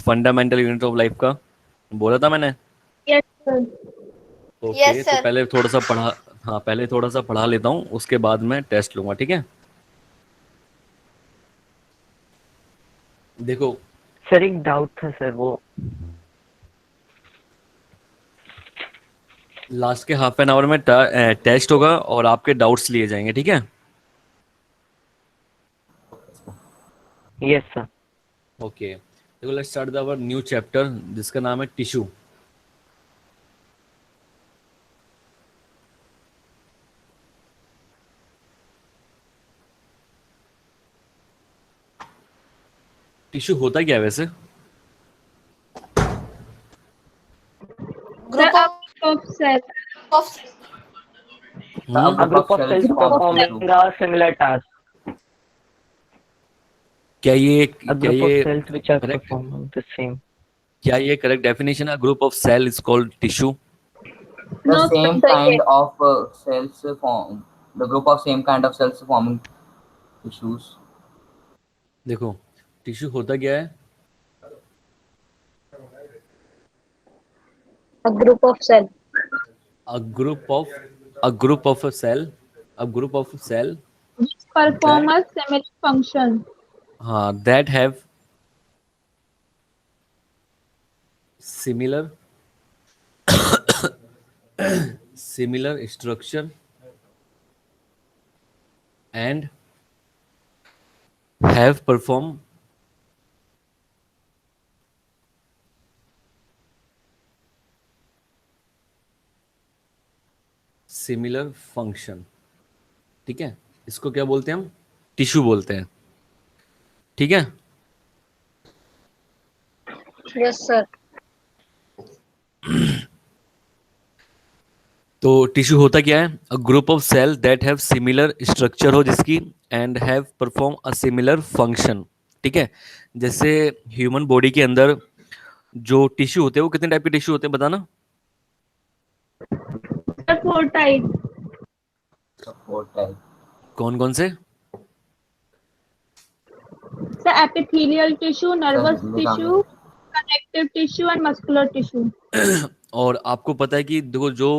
Fundamental unit of life का बोला था मैंने। Yes sir. ओके, यस तो सर। पहले थोड़ा सा पढ़ा, हाँ पहले थोड़ा सा पढ़ा लेता हूँ, उसके बाद मैं टेस्ट लूंगा, ठीक है। देखो, सर एक डाउट था सर, वो लास्ट के हाफ एन आवर में टेस्ट होगा और आपके डाउट्स लिए जाएंगे, ठीक है। Yes sir. ओके, देखो let's start our new chapter जिसका नाम है टिश्यू। टिश्यू होता क्या है वैसे? Sir group a group of cell. Of A A group group of of cells cells form performing tissue. a similar task. क्या ये A क्या group of ये cells which are correct, performing the same. क्या ये correct definition है? Group of cell is called tissue. The no same sir kind of cells form. The group of same kind of cells forming tissues. देखो, tissue होता क्या है? A group of cell. a group of a group of a cell a group of a cell perform that a similar function. that have similar similar structure and have perform similar function, ठीक है। इसको क्या बोलते हैं हम? Tissue बोलते हैं, ठीक है। Yes sir. तो टिश्यू होता क्या है? A group of cell that have similar structure हो जिसकी, and have perform a similar function, ठीक है। जैसे ह्यूमन बॉडी के अंदर जो टिश्यू होते हैं वो कितने टाइप के टिश्यू होते हैं बताना? Sir 4 type. Support type. कौन कौन से? Sir epithelial tissue, Sir, nervous tissue, connective tissue and muscular tissue. और आपको पता है कि देखो जो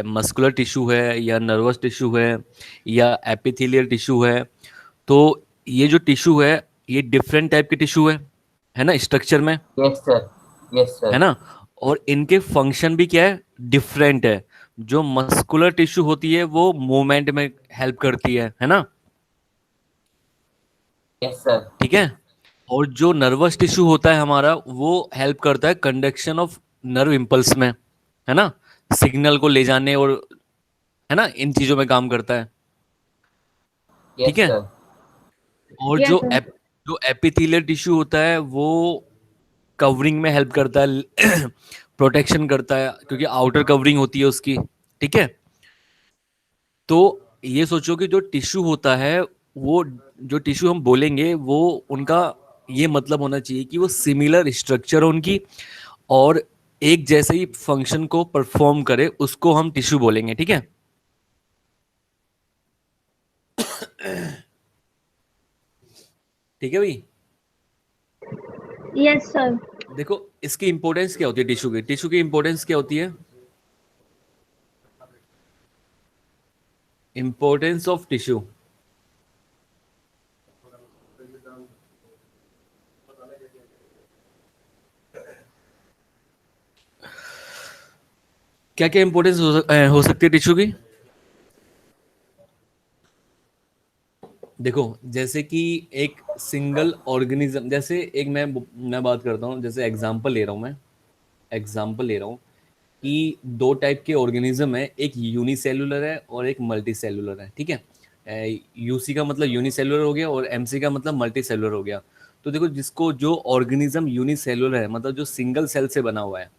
मस्कुलर टिश्यू है या नर्वस टिश्यू है या एपिथेलियल टिश्यू है, तो ये जो टिश्यू है ये डिफरेंट टाइप के टिश्यू है ना स्ट्रक्चर में, yes sir. Yes है sir. ना। और इनके फंक्शन भी क्या है? डिफरेंट है। जो मस्कुलर टिश्यू होती है वो मूवमेंट में हेल्प करती है ना, Yes sir. ठीक है। और जो नर्वस टिश्यू होता है हमारा वो हेल्प करता है कंडक्शन ऑफ नर्व इम्पल्स में, है ना, सिग्नल को ले जाने और, है ना, इन चीजों में काम करता है, ठीक Yes है। sir. और यस सर। जो एपिथेलियल टिश्यू होता है वो कवरिंग में हेल्प करता है, प्रोटेक्शन करता है क्योंकि आउटर कवरिंग होती है उसकी, ठीक है। तो ये सोचो कि जो टिश्यू होता है वो, जो टिश्यू हम बोलेंगे वो उनका ये मतलब होना चाहिए कि वो सिमिलर स्ट्रक्चर हो उनकी और एक जैसे ही फंक्शन को परफॉर्म करे, उसको हम टिश्यू बोलेंगे, ठीक है। ठीक है भाई। Yes sir. देखो इसकी इंपॉर्टेंस क्या होती है, टिश्यू की इंपॉर्टेंस क्या होती है? इंपॉर्टेंस ऑफ टिश्यू, क्या क्या इंपॉर्टेंस हो सकती है टिश्यू की? देखो जैसे कि एक सिंगल ऑर्गेनिज्म, जैसे एक मैं बात करता हूँ, जैसे एग्जांपल ले रहा हूँ मैं, एग्जांपल ले रहा हूँ कि दो टाइप के ऑर्गेनिज्म है, एक यूनिसेलुलर है और एक मल्टी सेलुलर है, ठीक है। यूसी का मतलब यूनिसेलुलर हो गया और एमसी का मतलब मल्टी सेलुलर हो गया। तो देखो जिसको जो ऑर्गेनिज्म यूनिसेलुलर है मतलब जो सिंगल सेल से बना हुआ है,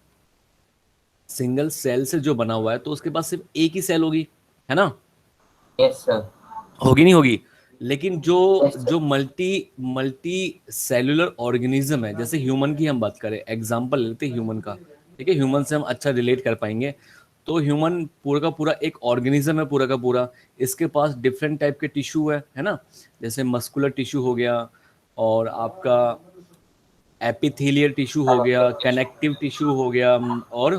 सिंगल सेल से जो बना हुआ है, तो उसके पास सिर्फ एक ही सेल होगी, है ना, Yes sir. होगी नहीं होगी। लेकिन जो Yes sir. जो मल्टी मल्टी सेलुलर ऑर्गेनिज्म है, जैसे ह्यूमन की हम बात करें, एग्जांपल लेते हैं ह्यूमन का, ठीक है, ह्यूमन से हम अच्छा रिलेट कर पाएंगे। तो ह्यूमन पूरा का पूरा एक ऑर्गेनिज्म है, पूरा का पूरा। इसके पास डिफरेंट टाइप के टिश्यू है ना, जैसे मस्कुलर टिश्यू हो गया और आपका एपिथेलियल टिश्यू हो गया, कनेक्टिव टिश्यू हो गया, और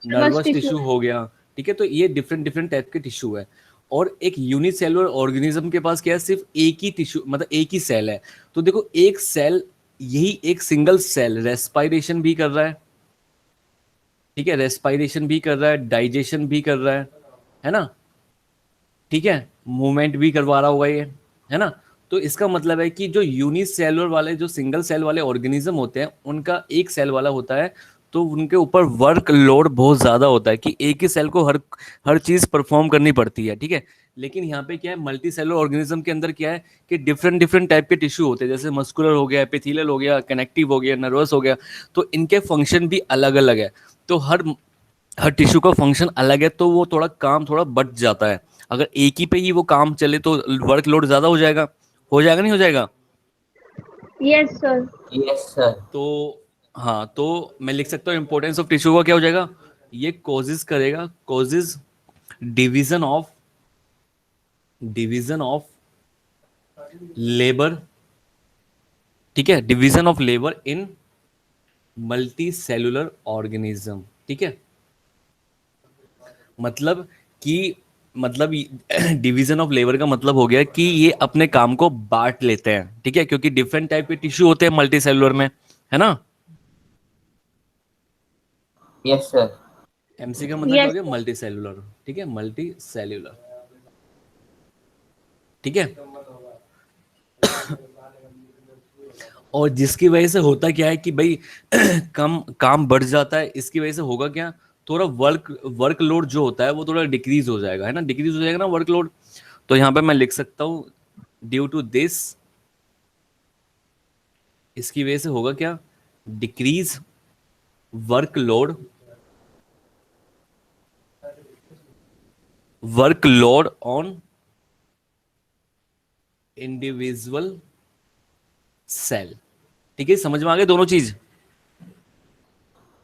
नर्वस टिश्यू हो गया। ठीक है, तो ये डिफरेंट डिफरेंट टाइप के टिश्यू है। और एक यूनिसेलुलर ऑर्गेनिज्म के पास क्या है, सिर्फ एक ही टिश्यू, मतलब एक ही सेल है। तो देखो एक सेल, यही एक सिंगल सेल रेस्पायरेशन भी कर रहा है, ठीक है, रेस्पायरेशन भी कर रहा है, डाइजेशन भी कर रहा है ना, ठीक है, मूवमेंट भी करवा रहा होगा ये, है ना। तो इसका मतलब है कि जो यूनिसेलुलर वाले, जो सिंगल सेल वाले ऑर्गेनिज्म होते हैं, उनका एक सेल वाला होता है, तो उनके ऊपर वर्क लोड बहुत ज्यादा होता है कि एक ही सेल को हर हर चीज परफॉर्म करनी पड़ती है, ठीक है। लेकिन यहाँ पे क्या है, मल्टी सेलुलर ऑर्गेनिज्म के अंदर क्या है कि डिफरेंट डिफरेंट टाइप के टिश्यू होते हैं, जैसे मस्कुलर हो गया, एपिथेलियल हो गया, कनेक्टिव हो गया, नर्वस हो गया। तो इनके फंक्शन भी अलग अलग है। तो हर हर टिश्यू का फंक्शन अलग है, तो वो थोड़ा काम थोड़ा बढ़ जाता है। अगर एक ही पे ही वो काम चले तो वर्कलोड ज्यादा हो जाएगा नहीं हो जाएगा। Yes, sir. Yes sir. तो हाँ, तो मैं लिख सकता हूँ इंपॉर्टेंस ऑफ टिश्यू का क्या हो जाएगा, ये कॉजेज करेगा, कॉजेज डिवीजन ऑफ लेबर, ठीक है, division of labour in multi cellular organism, ठीक है। मतलब कि मतलब डिवीजन ऑफ लेबर का मतलब हो गया कि ये अपने काम को बांट लेते हैं, ठीक है, क्योंकि डिफरेंट टाइप के टिश्यू होते हैं मल्टी सेलुलर में, है ना। Yes sir. एमसी का मतलब क्या हो Yes, गया, sir. मल्टी सेलुलर, ठीक है, मल्टी सेल्यूलर, ठीक है। और जिसकी वजह से होता क्या है कि भाई कम काम बढ़ जाता है, इसकी वजह से होगा क्या, थोड़ा वर्कलोड जो होता है वो थोड़ा डिक्रीज हो जाएगा, है ना, डिक्रीज हो जाएगा ना वर्कलोड। तो यहाँ पे मैं लिख सकता हूँ ड्यू टू दिस, इसकी वजह से होगा क्या, decrease workload on individual cell, ठीक है, समझ में आ गए दोनों चीज,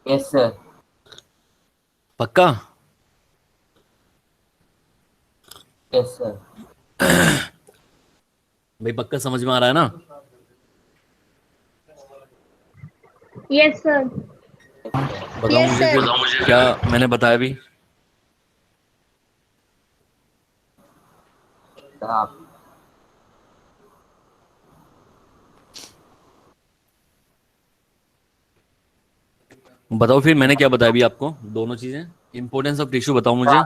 यस सर। पक्का। Yes sir. भाई पक्का समझ में आ रहा है ना। Yes, sir. बताओ मुझे फिर क्या मैंने बताया भी। आप बताओ फिर मैंने क्या बताया भी आपको, दोनों चीजें, इंपॉर्टेंस ऑफ टिश्यू बताओ मुझे।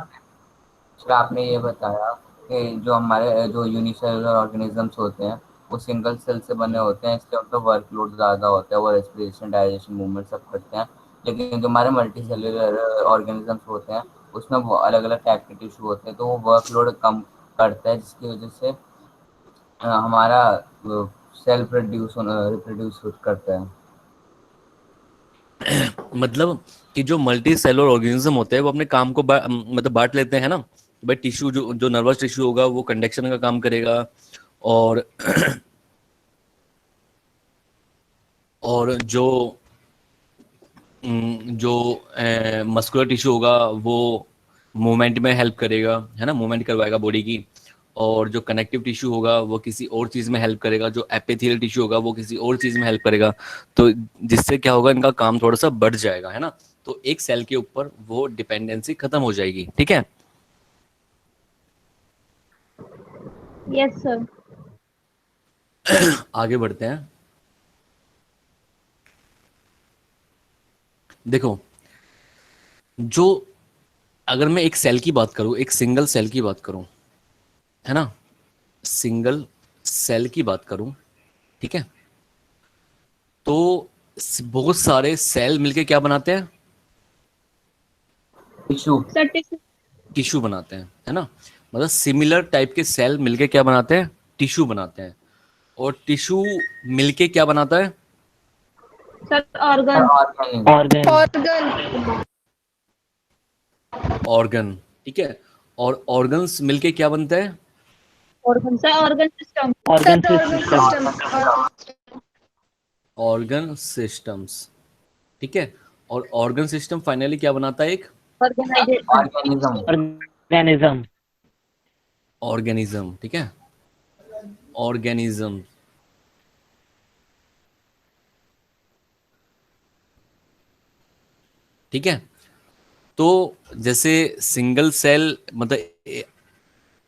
सर आपने ये बताया कि जो हमारे जो यूनिसेलुलर ऑर्गेनिजम्स होते हैं वो सिंगल सेल से बने होते हैं, इसलिए उनका वर्कलोड ज़्यादा होता है, वो रेस्पिरेशन, डाइजेशन, मूवमेंट सब करते हैं। लेकिन जो हमारे मल्टी सेलुलर ऑर्गेनिजम्स होते हैं उसमें वो अलग अलग टाइप के टिश्यू होते हैं, तो वो वर्कलोड कम करता है, जिसकी वजह से हमारा सेल्फ रिप्रोड्यूस करता है। मतलब कि जो मल्टी सेलुलर ऑर्गेनिज्म होते हैं वो अपने काम को मतलब बांट लेते हैं ना। भाई टिश्यू जो जो नर्वस टिश्यू होगा वो कंडक्शन का काम करेगा, और और जो मस्कुलर टिश्यू होगा वो मूवमेंट में हेल्प करेगा, है ना, मूवमेंट करवाएगा बॉडी की। और जो कनेक्टिव टिश्यू होगा वो किसी और चीज़ में हेल्प करेगा, जो एपिथेलियल टिश्यू होगा वो किसी और चीज़ में हेल्प करेगा। तो जिससे क्या होगा, इनका काम थोड़ा सा बढ़ जाएगा, है ना। तो एक सेल के ऊपर वो डिपेंडेंसी खत्म हो जाएगी, ठीक है। Yes, sir. आगे बढ़ते हैं। देखो, जो अगर मैं एक सेल की बात करूं, एक सिंगल सेल की बात करूं, है ना, सिंगल सेल की बात करूं, ठीक है, तो बहुत सारे सेल मिलके क्या बनाते हैं, टिश्यू। Sir, tissue. टिश्यू बनाते हैं, है ना। मतलब सिमिलर टाइप के सेल मिलके क्या बनाते हैं, टिश्यू बनाते हैं। और टिश्यू मिलके क्या बनाता है, Sir, organ. Organism. Organ. Organ, ठीक है। और ऑर्गन्स मिलके क्या बनता है, Organ. Sir, organ system. Organ system. Organ systems, ठीक है। और ऑर्गन सिस्टम फाइनली क्या बनाता है, एक Organization. ऑर्गेनिज्म। ऑर्गेनिज्म। ऑर्गेनिज्म, ठीक है, ऑर्गेनिज्म। ठीक है। तो जैसे सिंगल सेल मतलब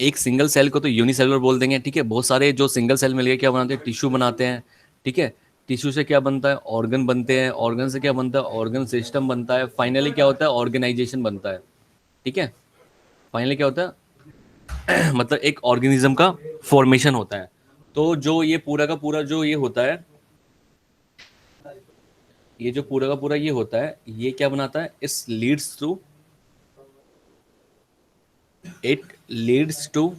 एक सिंगल सेल को तो यूनिसेलुलर बोल देंगे, ठीक है। बहुत सारे जो सिंगल सेल मिल गए क्या बनाते हैं, टिश्यू बनाते हैं, ठीक है। टिश्यू से क्या बनता है, ऑर्गन बनते हैं, ऑर्गन से क्या बनता है, ऑर्गन सिस्टम बनता है, फाइनली क्या होता है, ऑर्गेनाइजेशन बनता है, ठीक है। फाइनली क्या होता है मतलब एक ऑर्गेनिज्म का फॉर्मेशन होता है। तो जो ये पूरा का पूरा जो ये होता है, ये जो पूरा का पूरा ये होता है, ये क्या बनाता है, इट लीड्स टू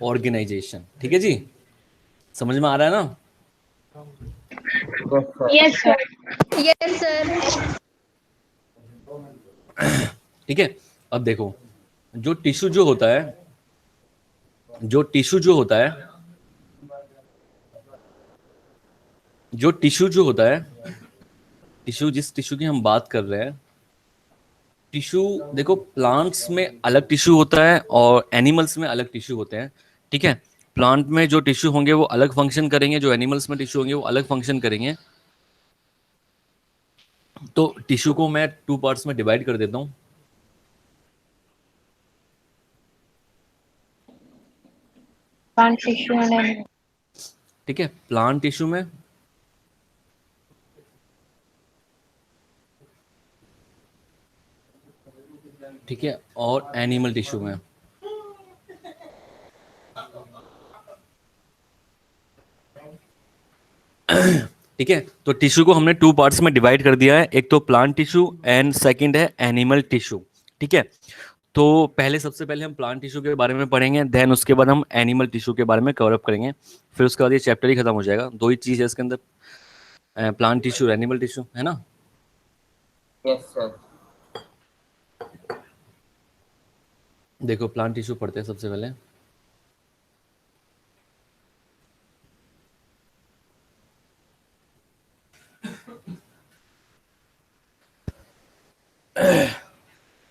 ऑर्गेनाइजेशन, ठीक है जी। समझ में आ रहा है ना। Yes sir. Yes, sir. ठीक है। अब देखो, जो टिश्यू जो होता है, जो टिश्यू जो होता है, जो टिश्यू जो होता है, टिश्यू जिस टिश्यू की हम बात कर रहे हैं, टिश्यू देखो, प्लांट्स में अलग टिश्यू होता है और एनिमल्स में अलग टिश्यू होते हैं, ठीक है। प्लांट में जो टिश्यू होंगे वो अलग फंक्शन करेंगे, जो एनिमल्स में टिश्यू होंगे वो अलग फंक्शन करेंगे। तो टिश्यू को मैं 2 पार्ट्स में डिवाइड कर देता हूँ। Plant tissue and animal. ठीक है, प्लांट टिश्यू में ठीक है, और एनिमल टिश्यू में। ठीक है, तो टिश्यू को हमने 2 पार्ट्स में डिवाइड कर दिया है, एक तो प्लांट टिश्यू एंड सेकंड है एनिमल टिश्यू, ठीक है। तो पहले सबसे पहले हम प्लांट टिश्यू के बारे में पढ़ेंगे, देन उसके बाद हम एनिमल टिश्यू के बारे में कवर अप करेंगे, फिर उसके बाद ये चैप्टर ही खत्म हो जाएगा। 2 ही चीज़ है इसके अंदर, प्लांट टिश्यू और एनिमल टिश्यू, है ना। Yes sir. देखो प्लांट टिश्यू पढ़ते हैं सबसे पहले।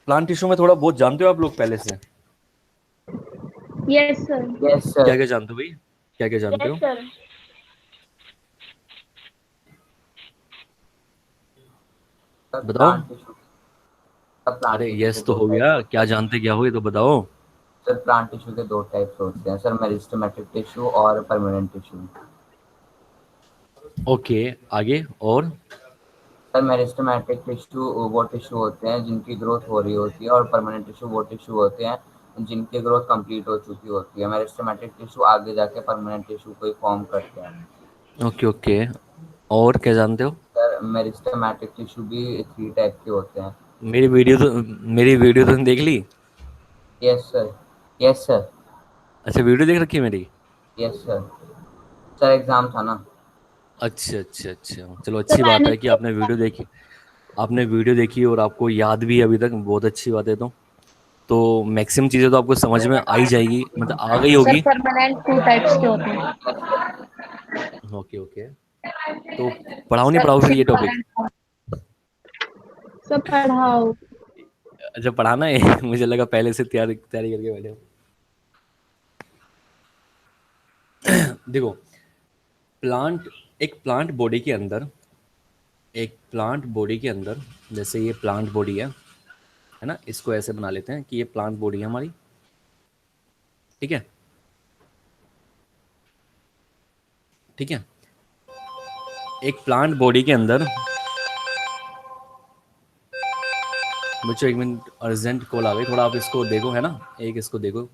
प्लांट टिश्यू में थोड़ा बहुत जानते हो आप लोग पहले से, Yes, sir. यस क्या सर। क्या जानते हो भाई, क्या क्या जानते Yes, हो। sir. बताओ। प्लांट टिश्यू, प्लांट अरे टिश्यू के यस तो दो हो टाइप गया, होते क्या जानते क्या हो ये तो बताओ। हैं सर। प्लांट टिश्यू के दो टाइप्स होते हैं सर, मेरिस्टेमेटिक टिश्यू और परमानेंट टिश्यू। ओके, आगे और। सर मेरिस्टेमेटिक टिश्यू वो टिश्यू होते हैं जिनकी ग्रोथ हो रही होती है, और परमानेंट टिश्यू वो टिश्यू होते हैं जिनकी ग्रोथ कंप्लीट हो चुकी होती है। मेरिस्टेमेटिक टिश्यू आगे जाके परमानेंट टिश्यू को फॉर्म करते हैं। ओके ओके, और क्या जानते हो। सर मेरिस्टेमेटिक टिश्यू भी 3 टाइप के होते हैं। मेरी वीडियो तो देख ली। Yes sir. Yes sir. अच्छा, वीडियो देख रखी है मेरी। Yes sir. सर एग्जाम था ना। अच्छा अच्छा अच्छा, चलो तो अच्छी बात मैंने है कि आपने वीडियो देखी, आपने वीडियो देखी और आपको याद भी है अभी तक, बहुत अच्छी बात है। तो मैक्सिमम चीज़ें तो आपको समझ में आ ही जाएगी, मतलब आ गई Sir, होगी। permanent 2 types के होते हैं. ओके ओके, तो पढ़ाओ नहीं Sir, पढ़ाओ फिर ये simple टॉपिक। and fast. सब पढ़ाओ। अच्छा पढ़ाना है मुझे लगा पहले से तैयारी तैयारी करके बैठे हो। देखो, प्लांट एक प्लांट बॉडी के अंदर, एक प्लांट बॉडी के अंदर, जैसे ये प्लांट बॉडी है ना, इसको ऐसे बना लेते हैं कि ये प्लांट बॉडी है हमारी, ठीक है। ठीक है, एक प्लांट बॉडी के अंदर, बच्चों 1 मिनट अर्जेंट कॉल आ गई, थोड़ा आप इसको देखो, है ना, एक इसको देखो।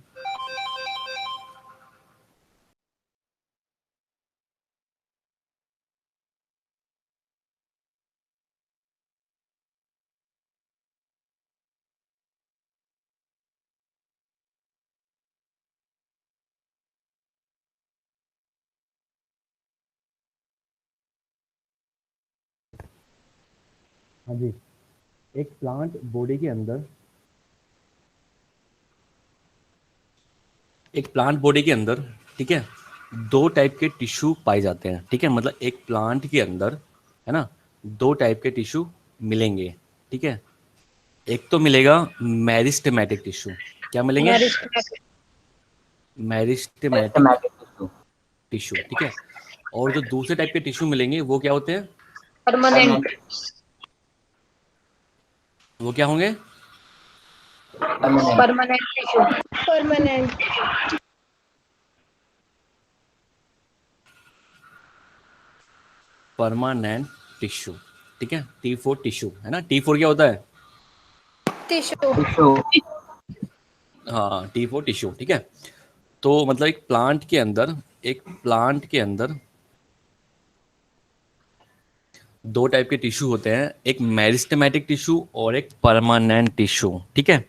हाँ जी, एक प्लांट बॉडी के अंदर, एक प्लांट बॉडी के अंदर, ठीक है, 2 टाइप के टिश्यू पाए जाते हैं, ठीक है। मतलब एक प्लांट के अंदर, है ना, 2 टाइप के टिश्यू मिलेंगे, ठीक है। एक तो मिलेगा मेरिस्टेमेटिक टिश्यू, क्या मिलेंगे, Meristematic. Meristematic meristematic tissue. Tissue, ठीक है। और जो दूसरे टाइप के टिश्यू मिलेंगे वो क्या होते हैं? परमानेंट। वो क्या होंगे? Permanent. Permanent tissue. Permanent. Permanent tissue, ठीक है। T4 टिश्यू है ना। T4 क्या होता है? टिश्यू। टिश्यू। हाँ, T4 टिश्यू, ठीक है। तो मतलब एक प्लांट के अंदर दो टाइप के टिश्यू होते हैं, एक मेरिस्टेमेटिक टिश्यू और एक परमानेंट टिश्यू, ठीक है।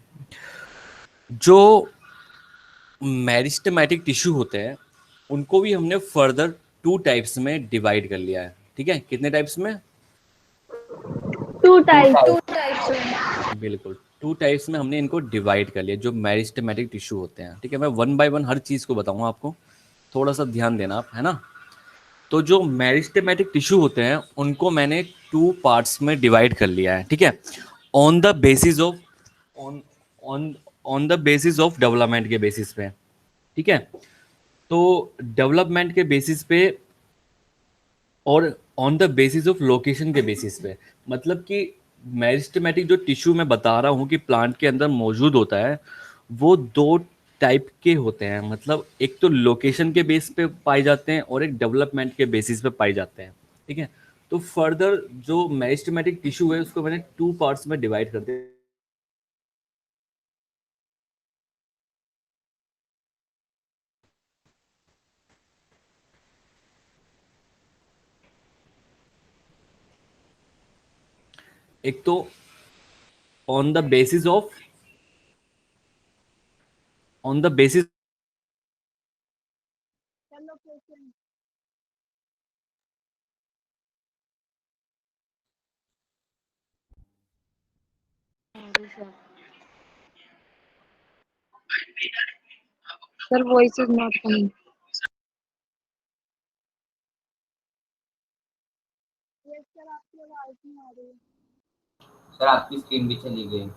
जो मेरिस्टेमेटिक टिश्यू होते हैं उनको भी हमने फर्दर टू टाइप्स में डिवाइड कर लिया है, ठीक है। कितने टाइप्स में? 2 टाइप। टू टाइप्स में। बिल्कुल, टू टाइप्स में हमने इनको डिवाइड कर लिया जो मेरिस्टेमेटिक टिश्यू होते हैं, ठीक है। मैं वन बाय वन हर चीज़ को बताऊंगा आपको, थोड़ा सा ध्यान देना आप, है ना। तो जो मेरिस्टेमेटिक टिश्यू होते हैं उनको मैंने टू पार्ट्स में डिवाइड कर लिया है, ठीक है। On the basis of on on on the basis of development के बेसिस पे, ठीक है। तो डेवलपमेंट के बेसिस पे और on the basis of location के बेसिस पे, मतलब कि मेरिस्टेमेटिक जो टिश्यू मैं बता रहा हूँ कि प्लांट के अंदर मौजूद होता है, वो दो टाइप के होते हैं। मतलब एक तो लोकेशन के बेस पे पाए जाते हैं और एक डेवलपमेंट के बेसिस पे पाए जाते हैं, ठीक है। तो फर्दर जो मेरिस्टेमेटिक टिश्यू है उसको मैंने टू पार्ट्स में डिवाइड कर दिया। एक तो on the basis of on the basis sir voice is not coming. Sir आपकी स्क्रीन भी चली गई।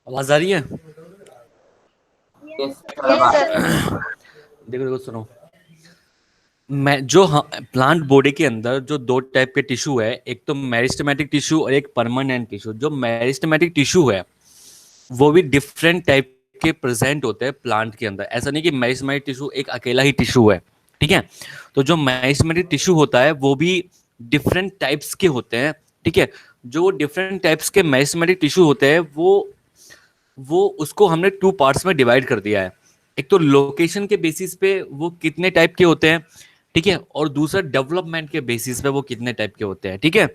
आवाज आ रही है? यस सर अब यस आ सर। रही है। देखो देखो सुनो, मैं जो प्लांट बॉडी के अंदर जो दो टाइप के टिश्यू है, एक तो मेरिस्टेमेटिक टिश्यू और एक परमानेंट टिश्यू। जो मेरिस्टेमेटिक टिश्यू है वो भी डिफरेंट टाइप के प्रेजेंट होते हैं प्लांट के अंदर। ऐसा नहीं कि मेरिस्टेमेटिक टिश्यू एक अकेला ही टिश्यू है, ठीक है। तो जो मेरिस्टेमेटिक टिश्यू होता है वो भी डिफरेंट टाइप्स के होते हैं, ठीक है। जो डिफरेंट टाइप्स के मेरिस्टेमेटिक टिश्यू होते हैं वो उसको हमने टू पार्ट्स में डिवाइड कर दिया है। एक तो लोकेशन के बेसिस पे वो कितने टाइप के होते हैं, ठीक है। और दूसरा डेवलपमेंट के बेसिस पे वो कितने टाइप के होते हैं, ठीक है।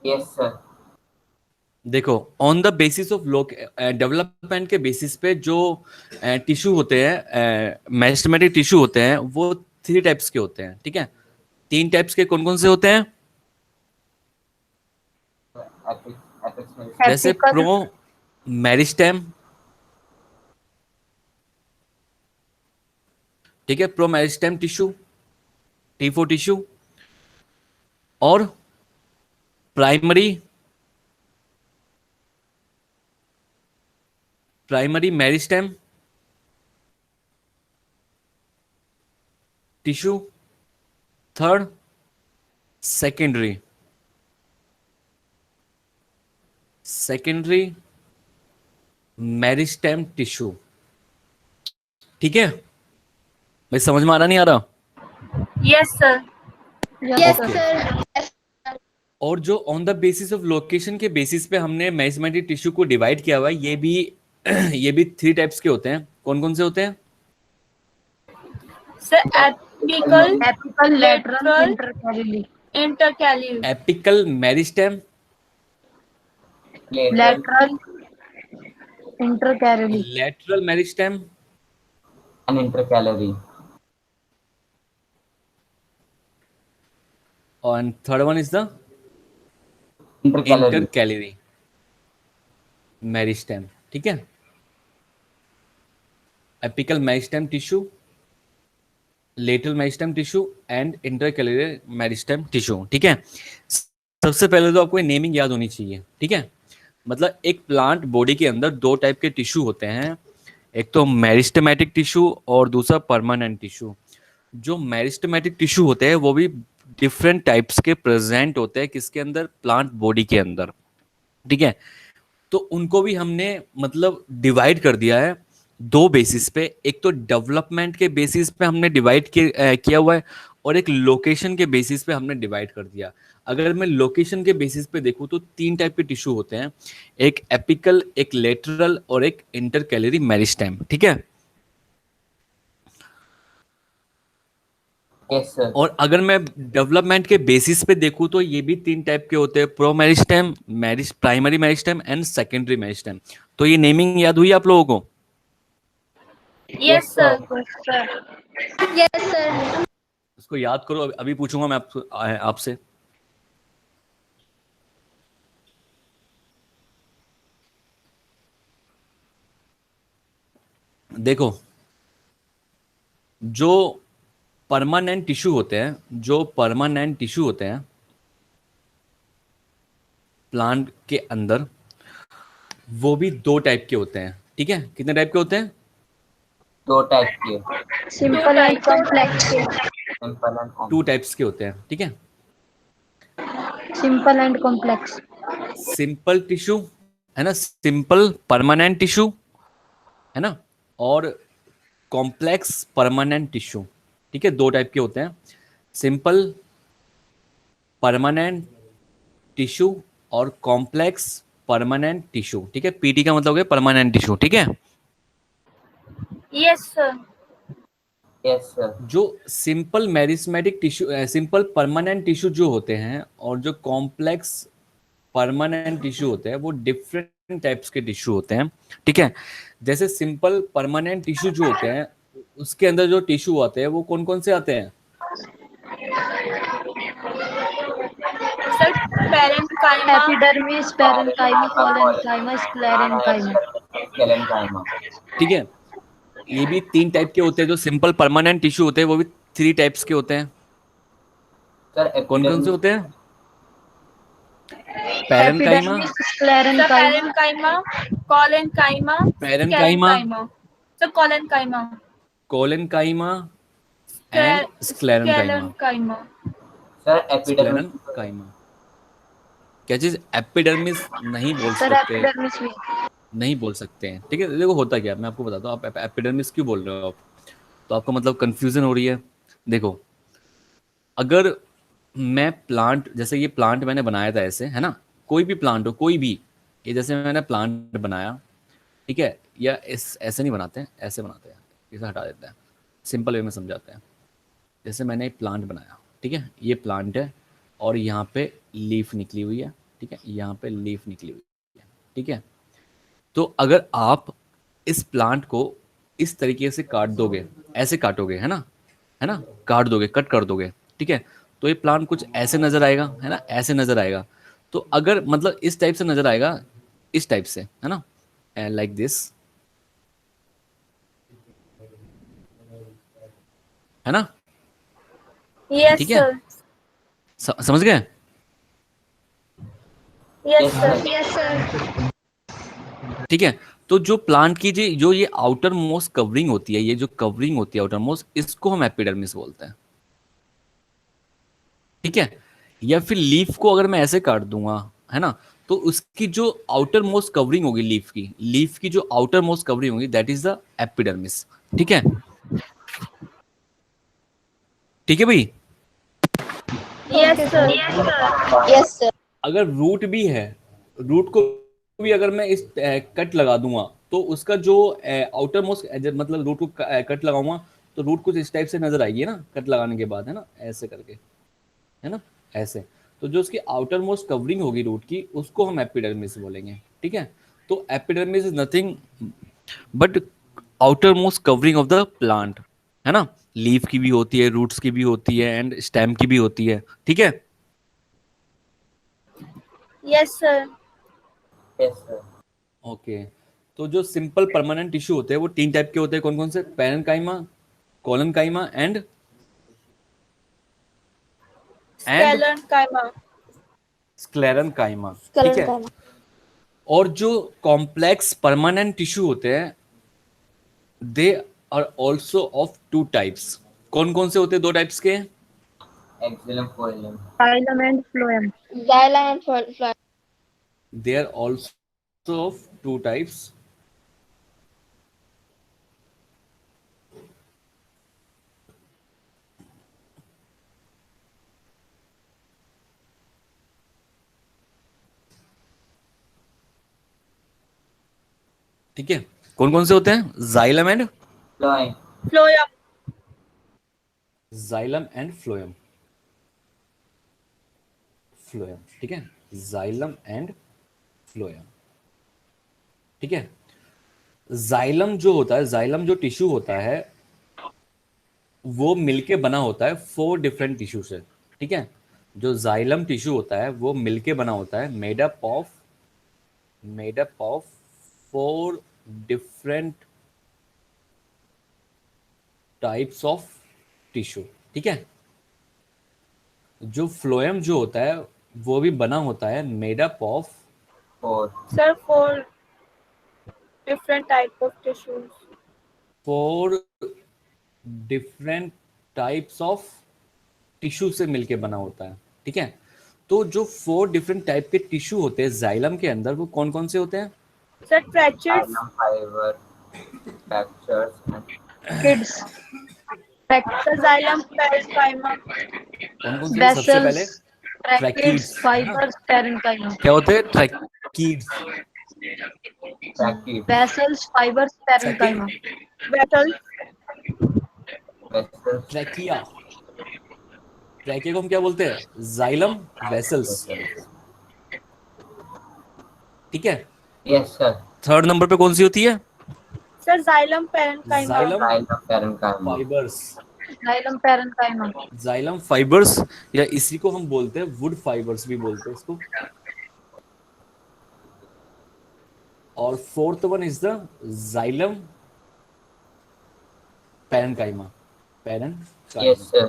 Yes sir. देखो, ऑन द बेसिस ऑफ लोक डेवलपमेंट के बेसिस पे जो टिश्यू होते हैं, मेरिस्टेमेटिक टिश्यू होते हैं, वो थ्री टाइप्स के होते हैं, ठीक है। तीन टाइप्स के कौन कौन से होते हैं? एपिक्स एपिक्स में। जैसे एपिकल। प्रो मेरिस्टेम, ठीक है, promeristem tissue, T4 tissue, और primary primary meristem tissue, third secondary secondary meristem tissue. ठीक है भाई, समझ में आ रहा नहीं आ रहा? Yes, sir. Yes, Okay. sir. और जो on the basis of location के बेसिस पे हमने मेरिस्टेमेटिक टिश्यू को डिवाइड किया हुआ है, ये भी ये भी 3 टाइप्स के होते हैं। कौन कौन से होते हैं? Sir, apical, Apical, lateral, lateral, intercalary. intercalary. Apical meristem, Lateral, intercalary. Lateral meristem and intercalary. और third one is the Intercalary. Intercalary meristem. ठीक है, apical meristem tissue, lateral meristem tissue and intercalary meristem tissue. ठीक है, सबसे पहले तो आपको naming याद होनी चाहिए। ठीक है, मतलब एक प्लांट बॉडी के अंदर 2 टाइप के टिश्यू होते हैं, एक तो मेरिस्टेमेटिक टिश्यू और दूसरा परमानेंट टिश्यू। जो मेरिस्टेमेटिक टिश्यू होते हैं वो भी डिफरेंट टाइप्स के प्रेजेंट होते हैं किसके अंदर? प्लांट बॉडी के अंदर। ठीक है, तो उनको भी हमने मतलब डिवाइड कर दिया है 2 बेसिस पे। एक तो डेवलपमेंट के बेसिस पे हमने डिवाइड किया हुआ है, और एक लोकेशन के बेसिस पे हमने डिवाइड कर दिया। अगर मैं लोकेशन के बेसिस पे देखूं तो 3 टाइप के टिश्यू होते हैं, एक एपिकल, एक लेटरल और एक इंटरकैलरी मेरिस्टेम। ठीक है, Yes, sir. और अगर मैं डेवलपमेंट के बेसिस पे देखूं तो ये भी 3 टाइप के होते हैं, pro meristem, primary meristem and secondary meristem. तो ये नेमिंग याद हुई आप लोगों को? Yes, sir. Yes, sir. इसको याद करो, अभी पूछूंगा मैं आपसे। देखो, जो परमानेंट टिश्यू होते हैं, जो परमानेंट टिश्यू होते हैं प्लांट के अंदर, वो भी 2 टाइप के होते हैं। ठीक है, कितने टाइप के होते हैं? 2 टाइप के, Simple and complex. simple and 2 complex. Types के होते हैं। ठीक है, Simple and complex. Simple tissue है ना, सिंपल परमानेंट टिश्यू है ना, और कॉम्प्लेक्स परमानेंट टिश्यू। ठीक है, 2 टाइप के होते हैं, सिंपल परमानेंट टिश्यू और कॉम्प्लेक्स परमानेंट टिश्यू। ठीक है, पीटी का मतलब है परमानेंट टिश्यू। ठीक है, Yes, sir. Yes, sir. जो simple meristematic tissue, simple permanent tissue जो होते हैं, और जो कॉम्प्लेक्स परमानेंट टिश्यू होते हैं, वो डिफरेंट टाइप्स के टिश्यू होते हैं। ठीक है, जैसे सिंपल परमानेंट टिश्यू जो होते हैं, उसके अंदर जो टिश्यू आते हैं वो कौन कौन से आते हैं? Sir, parenchyma. Epidermis, parenchyma, parenchyma, sclerenchyma. Sclerenchyma. ठीक है, ये भी 3 टाइप के होते हैं। जो सिंपल परमानेंट टिश्यू होते हैं वो भी 3 टाइप्स के होते हैं। Sir, कौन कौन से epidermis. होते हैं? Parenchyma, Epidermis, Sir, sclerenchyma. parenchyma, collenchyma, parenchyma, sclerenchyma. Sir, collenchyma. Collenchyma and sclerenchyma. Sclerenchyma. Sir, epidermis. Sclerenchyma क्या चीज? एपिडर्मिस नहीं बोल Sir, सकते, epidermis भी. नहीं बोल सकते हैं। ठीक है, देखो होता क्या है, मैं आपको बताता हूँ। आप एपिडर्मिस क्यों बोल रहे हो आप, तो आपको मतलब कंफ्यूजन हो रही है। देखो, अगर मैं प्लांट, जैसे ये प्लांट मैंने बनाया था ऐसे, है ना, कोई भी प्लांट हो, कोई भी, ये जैसे मैंने प्लांट बनाया, ठीक है, या इस ऐसे नहीं बनाते हैं, ऐसे बनाते हैं, इसे हटा देते हैं, सिंपल वे में समझाते हैं। जैसे मैंने एक प्लांट बनाया, ठीक है, ये प्लांट है और यहाँ पे लीफ निकली हुई है। ठीक है, यहाँ पे लीफ निकली हुई है। ठीक है, तो अगर आप इस प्लांट को इस तरीके से काट दोगे, ऐसे काटोगे, है ना, काट दोगे, कट कर दोगे, ठीक है, तो ये प्लांट कुछ ऐसे नजर आएगा, है ना, ऐसे नजर आएगा। तो अगर मतलब इस टाइप से नजर आएगा, इस टाइप से, है ना, लाइक दिस, है ना, Yes, ठीक है, sir. समझ गए? Yes, sir. Yes, sir. ठीक है, तो जो प्लांट की जो ये आउटर मोस्ट कवरिंग होती है, ये जो कवरिंग होती है आउटर मोस्ट, इसको हम एपिडर्मिस बोलते हैं। ठीक है, या फिर लीफ को अगर मैं ऐसे काट दूंगा, है ना, तो उसकी जो आउटर मोस्ट कवरिंग होगी लीफ की जो आउटर मोस्ट कवरिंग होगी दैट इज द एपिडर्मिस। ठीक है, ठीक है भाई। Yes, sir. Yes, sir. अगर रूट भी है, रूट को भी अगर मैं इस कट लगा दूंगा तो उसका जो आउटर मोस्ट मतलब रूट को कट लगाऊंगा तो रूट कुछ इस टाइप से नजर आएगी ना कट लगाने के बाद, है ना, ऐसे करके, है ना, ऐसे। तो जो उसकी आउटर मोस्ट कवरिंग होगी रूट की उसको हम एपिडर्मिस बोलेंगे। ठीक है, तो epidermis is nothing but outer most covering of the plant, है ना। लीफ की भी होती है, रूट्स की भी होती है एंड स्टेम की भी होती है। ठीक है, Yes, sir. Yes sir. Okay. तो जो सिंपल परमानेंट टिश्यू होते हैं वो 3 टाइप के होते हैं, कौन कौन से? Parenchyma, collenchyma and Sclerenchyma. Sclerenchyma. ठीक है, और जो कॉम्प्लेक्स परमानेंट टिश्यू होते हैं they are also of 2 types. कौन कौन से होते हैं 2 टाइप्स के? Xylem phloem. Xylem and phloem. Xylem and phloem. They are also of 2 types. ठीक है, कौन कौन से होते हैं? Xylem and phloem. Phloem. Phloem. Phloem, ठीक है, जाइलम एंड फ्लोएम। ठीक है, जाइलम जो होता है, जाइलम जो टिश्यू होता है वो मिलके बना होता है 4 डिफरेंट टिश्यू से। ठीक है, जो जाइलम टिश्यू होता है वो मिलके बना होता है made up of 4 different types of tissue. ठीक है, जो फ्लोएम जो होता है वो भी बना होता है made up of 4 Sir, 4 different type of tissues. 4 different types of tissue से मिलके बना होता है। ठीक है, तो जो 4 डिफरेंट टाइप के टिश्यू होते हैं जाइलम के अंदर वो कौन कौन से होते हैं? Sir, fractures. Xylem fibre fractures and Kids. Sir, xylem parenchyma. कौन कौन से? सबसे पहले Vessels. Tracheids. Tracheids, Fibers. Parenchyma. क्या होते हैं? Tracheids. ट्रैकीड Vessels. Fibers. Parenchyma. Vessels. Vessels trachea, trachea को हम क्या बोलते हैं? Xylem vessels. ठीक है, यस सर। थर्ड नंबर पे कौन सी होती है? Sir, xylem parenchyma. Xylem xylem parenchyma. Fibres. Xylem parenchyma. Xylem fibres, या इसी को हम बोलते हैं वुड फाइबर्स भी बोलते हैं इसको। और fourth one is the xylem parenchyma. Parenchyma, yes sir.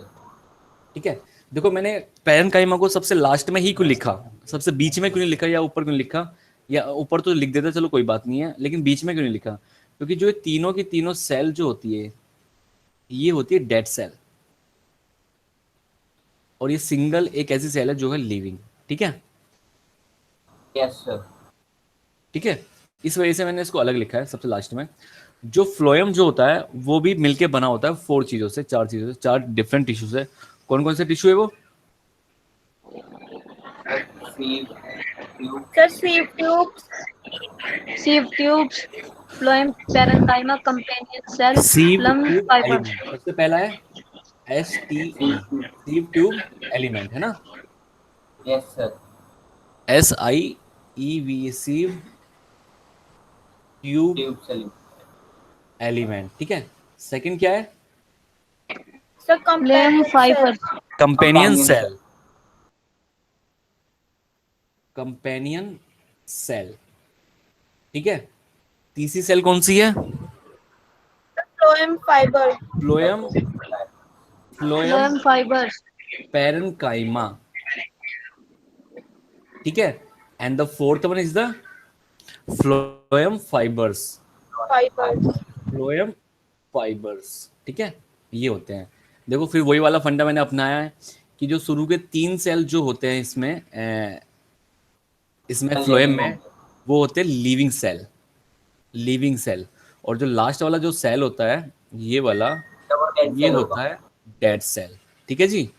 ठीक है। देखो मैंने पैरेन्काइमा को सबसे लास्ट में ही क्यों लिखा, सबसे बीच में क्यों नहीं लिखा या ऊपर क्यों नहीं लिखा? या ऊपर तो लिख देता चलो कोई बात नहीं है, लेकिन बीच में क्यों नहीं लिखा? क्योंकि जो ये तीनों की तीनों सेल जो होती है ये होती है डेड सेल, और ये सिंगल एक ऐसी सेल है जो है लिविंग। ठीक है, यस सर। ठीक है, इस वजह से मैंने इसको अलग लिखा है सबसे लास्ट में। जो फ्लोएम जो होता है वो भी मिलके बना होता है 4 चीजों से, 4 चीजों से, 4 डिफरेंट टिश्यू से। कौन कौन से टिश्यू है वो? Sieve tube Sir, sieve tubes. Sieve tubes. Phloem. Parenchyma. Companion cell. Sieve Plum. Tube Fibers. Element, सबसे पहला है STE, सीव ट्यूब एलिमेंट, है ना, yes sir. SIEV, sieve tube tube cell element. ठीक है, सेकंड क्या है? Sir, Phloem. companion cell. Fibers. Companion Companion cell, companion cell. ठीक है, तीसरी सेल कौन सी है? Phloem fiber. Phloem, phloem Phloem fibers. Parenchyma. ठीक है, and the fourth one is the phloem fibers. Fibers. Phloem fibers, ठीक है, ये होते हैं। देखो फिर वही वाला फंडा मैंने अपनाया है कि जो शुरू के 3 सेल जो होते हैं इसमें इसमें फ्लोएम living में होंगे। वो होते हैं लिविंग सेल, लिविंग सेल। और जो लास्ट वाला जो सेल होता है, ये वाला, तब वो डेड ये सेल होगा। होता है डेड सेल। ठीक है जी।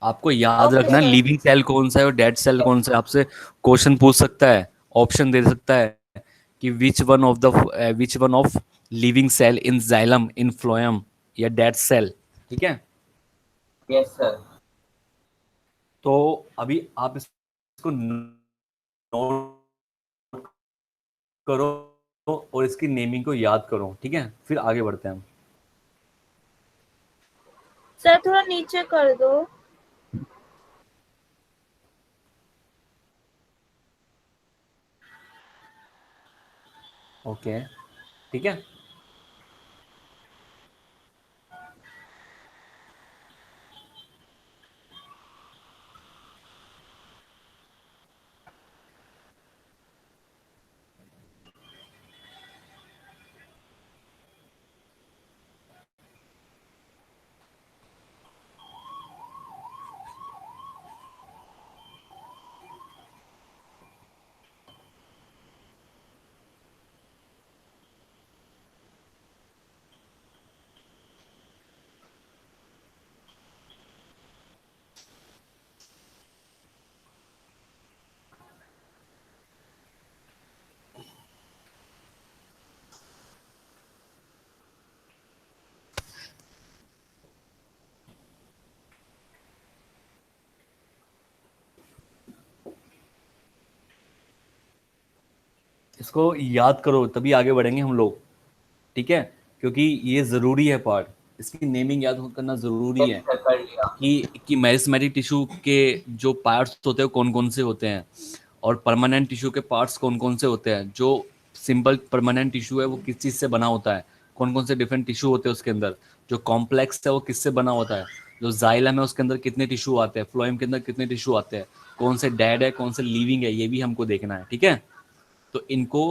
आपको याद ओके रखना है सर। लिविंग सेल कौन सा है और डेड सेल कौन सा है। आपसे क्वेश्चन पूछ सकता है, ऑप्शन दे सकता है कि which one of living cell in xylem in phloem या डेड सेल। ठीक है। Yes sir. तो अभी आप इसको नोट करो और इसकी नेमिंग को याद करो। ठीक है, फिर आगे बढ़ते हैं हम। सर थोड़ा नीचे कर दो। ओके, ठीक है। इसको याद करो तभी आगे बढ़ेंगे हम लोग। ठीक है, क्योंकि ये ज़रूरी है पार्ट, इसकी नेमिंग याद करना ज़रूरी यस है सर, कर लिया। कि मेरिस्मेटिक टिश्यू के जो पार्ट्स होते हैं कौन कौन से होते हैं, और परमानेंट टिश्यू के पार्ट्स कौन कौन से होते हैं। जो सिंपल परमानेंट टिश्यू है वो किस चीज़ से बना होता है, कौन कौन से डिफरेंट टिश्यू होते हैं उसके अंदर। जो कॉम्प्लेक्स है वो किससे बना होता है, जो जाइलम है उसके अंदर कितने टिश्यू आते हैं, फ्लोएम के अंदर कितने टिश्यू आते हैं, कौन से डेड है कौन से लिविंग है, ये भी हमको देखना है। ठीक है, तो इनको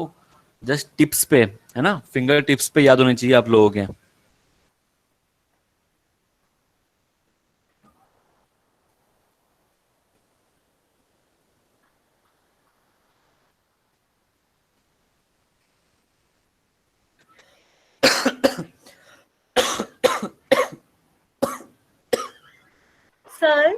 जस्ट टिप्स पे, है ना, फिंगर टिप्स पे याद होने चाहिए आप लोगों के। सर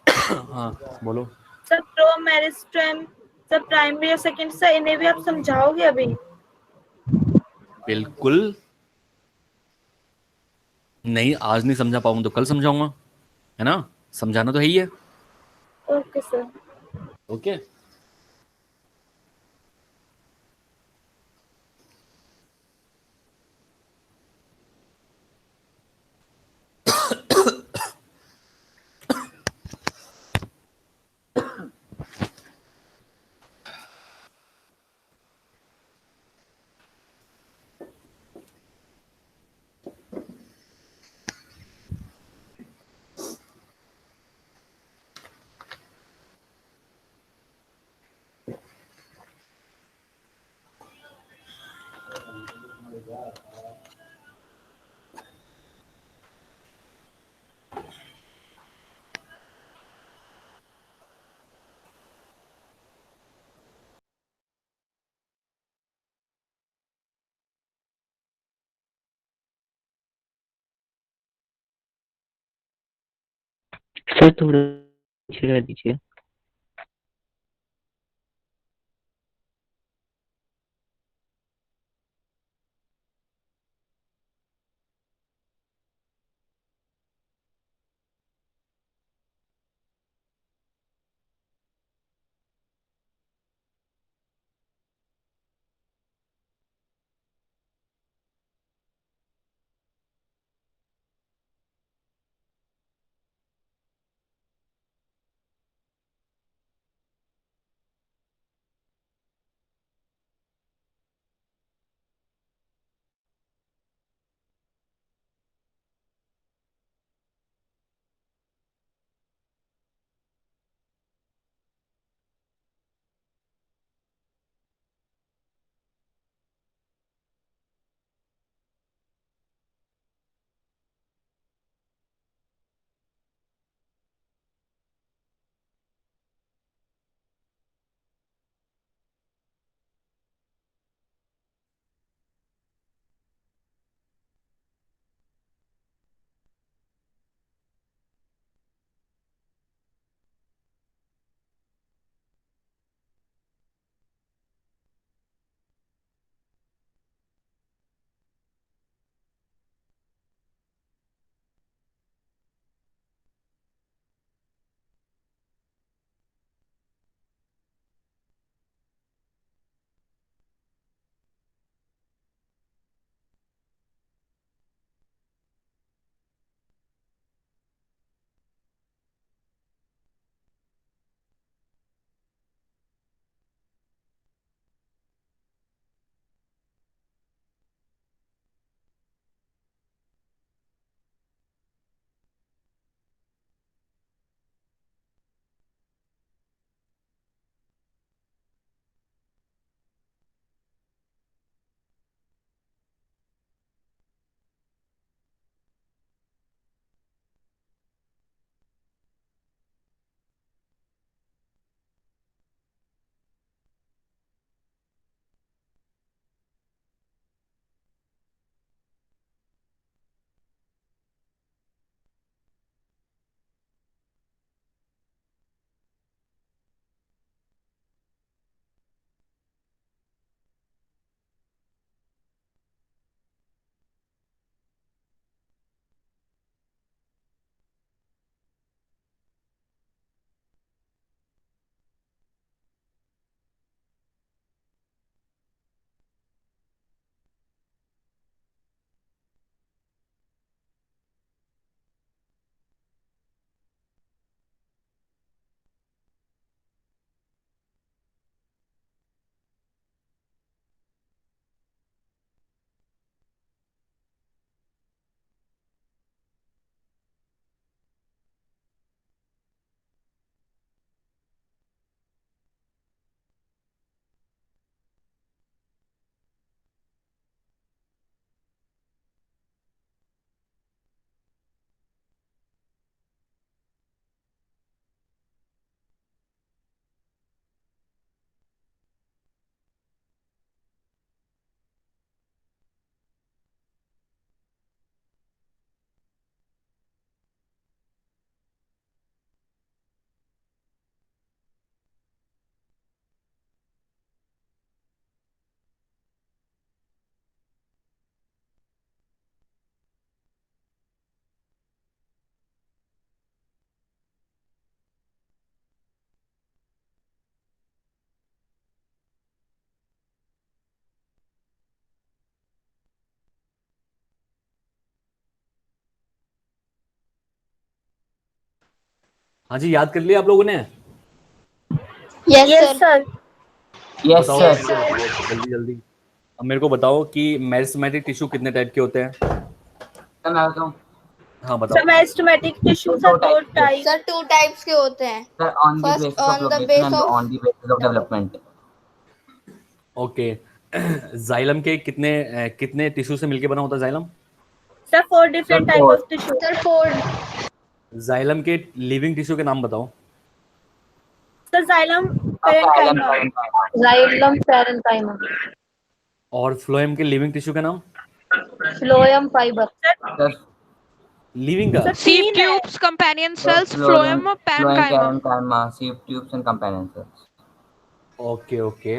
हाँ, बोलो। Sir pro meristem, sir primary और सेकेंड, सर इन्हें भी आप समझाओगे अभी? बिल्कुल। नहीं, आज नहीं समझा पाऊंगा तो कल समझाऊंगा, है ना, समझाना तो है ही है। Okay sir. ओके। सर थोड़ा नीचे कर दीजिए। हाँ जी, याद कर लिया आप लोगों ने? Yes, Yes, sir. sir. Yes बताओ सर। जल्दी जल्दी। अब मेरे को बताओ कि मेरिस्टेमेटिक टिश्यू कितने टाइप के होते हैं? सर मैं बताऊं? हाँ So बताओ। meristematic tissues दो are दो टाइप के। types. Sir, 2 types के होते हैं. Sir on the First, basis of on the location base and of on the basis of development. Okay. Xylem के कितने टिश्यू से मिलके बना होता है xylem? So 4 different Sir, type four. of tissue. Sir, 4. Xylem के लिविंग टिश्यू के नाम बताओ। So xylem Xylem parenchyma. parenchyma. Xylem parenchyma. और फ्लोएम के लिविंग टिश्यू के नाम? Phloem fiber. सर लिविंग का? So Sieve तीन है. tubes, companion cells, phloem phloem, phloem parenchyma. Parenchyma, sieve tubes and companion cells. Okay okay.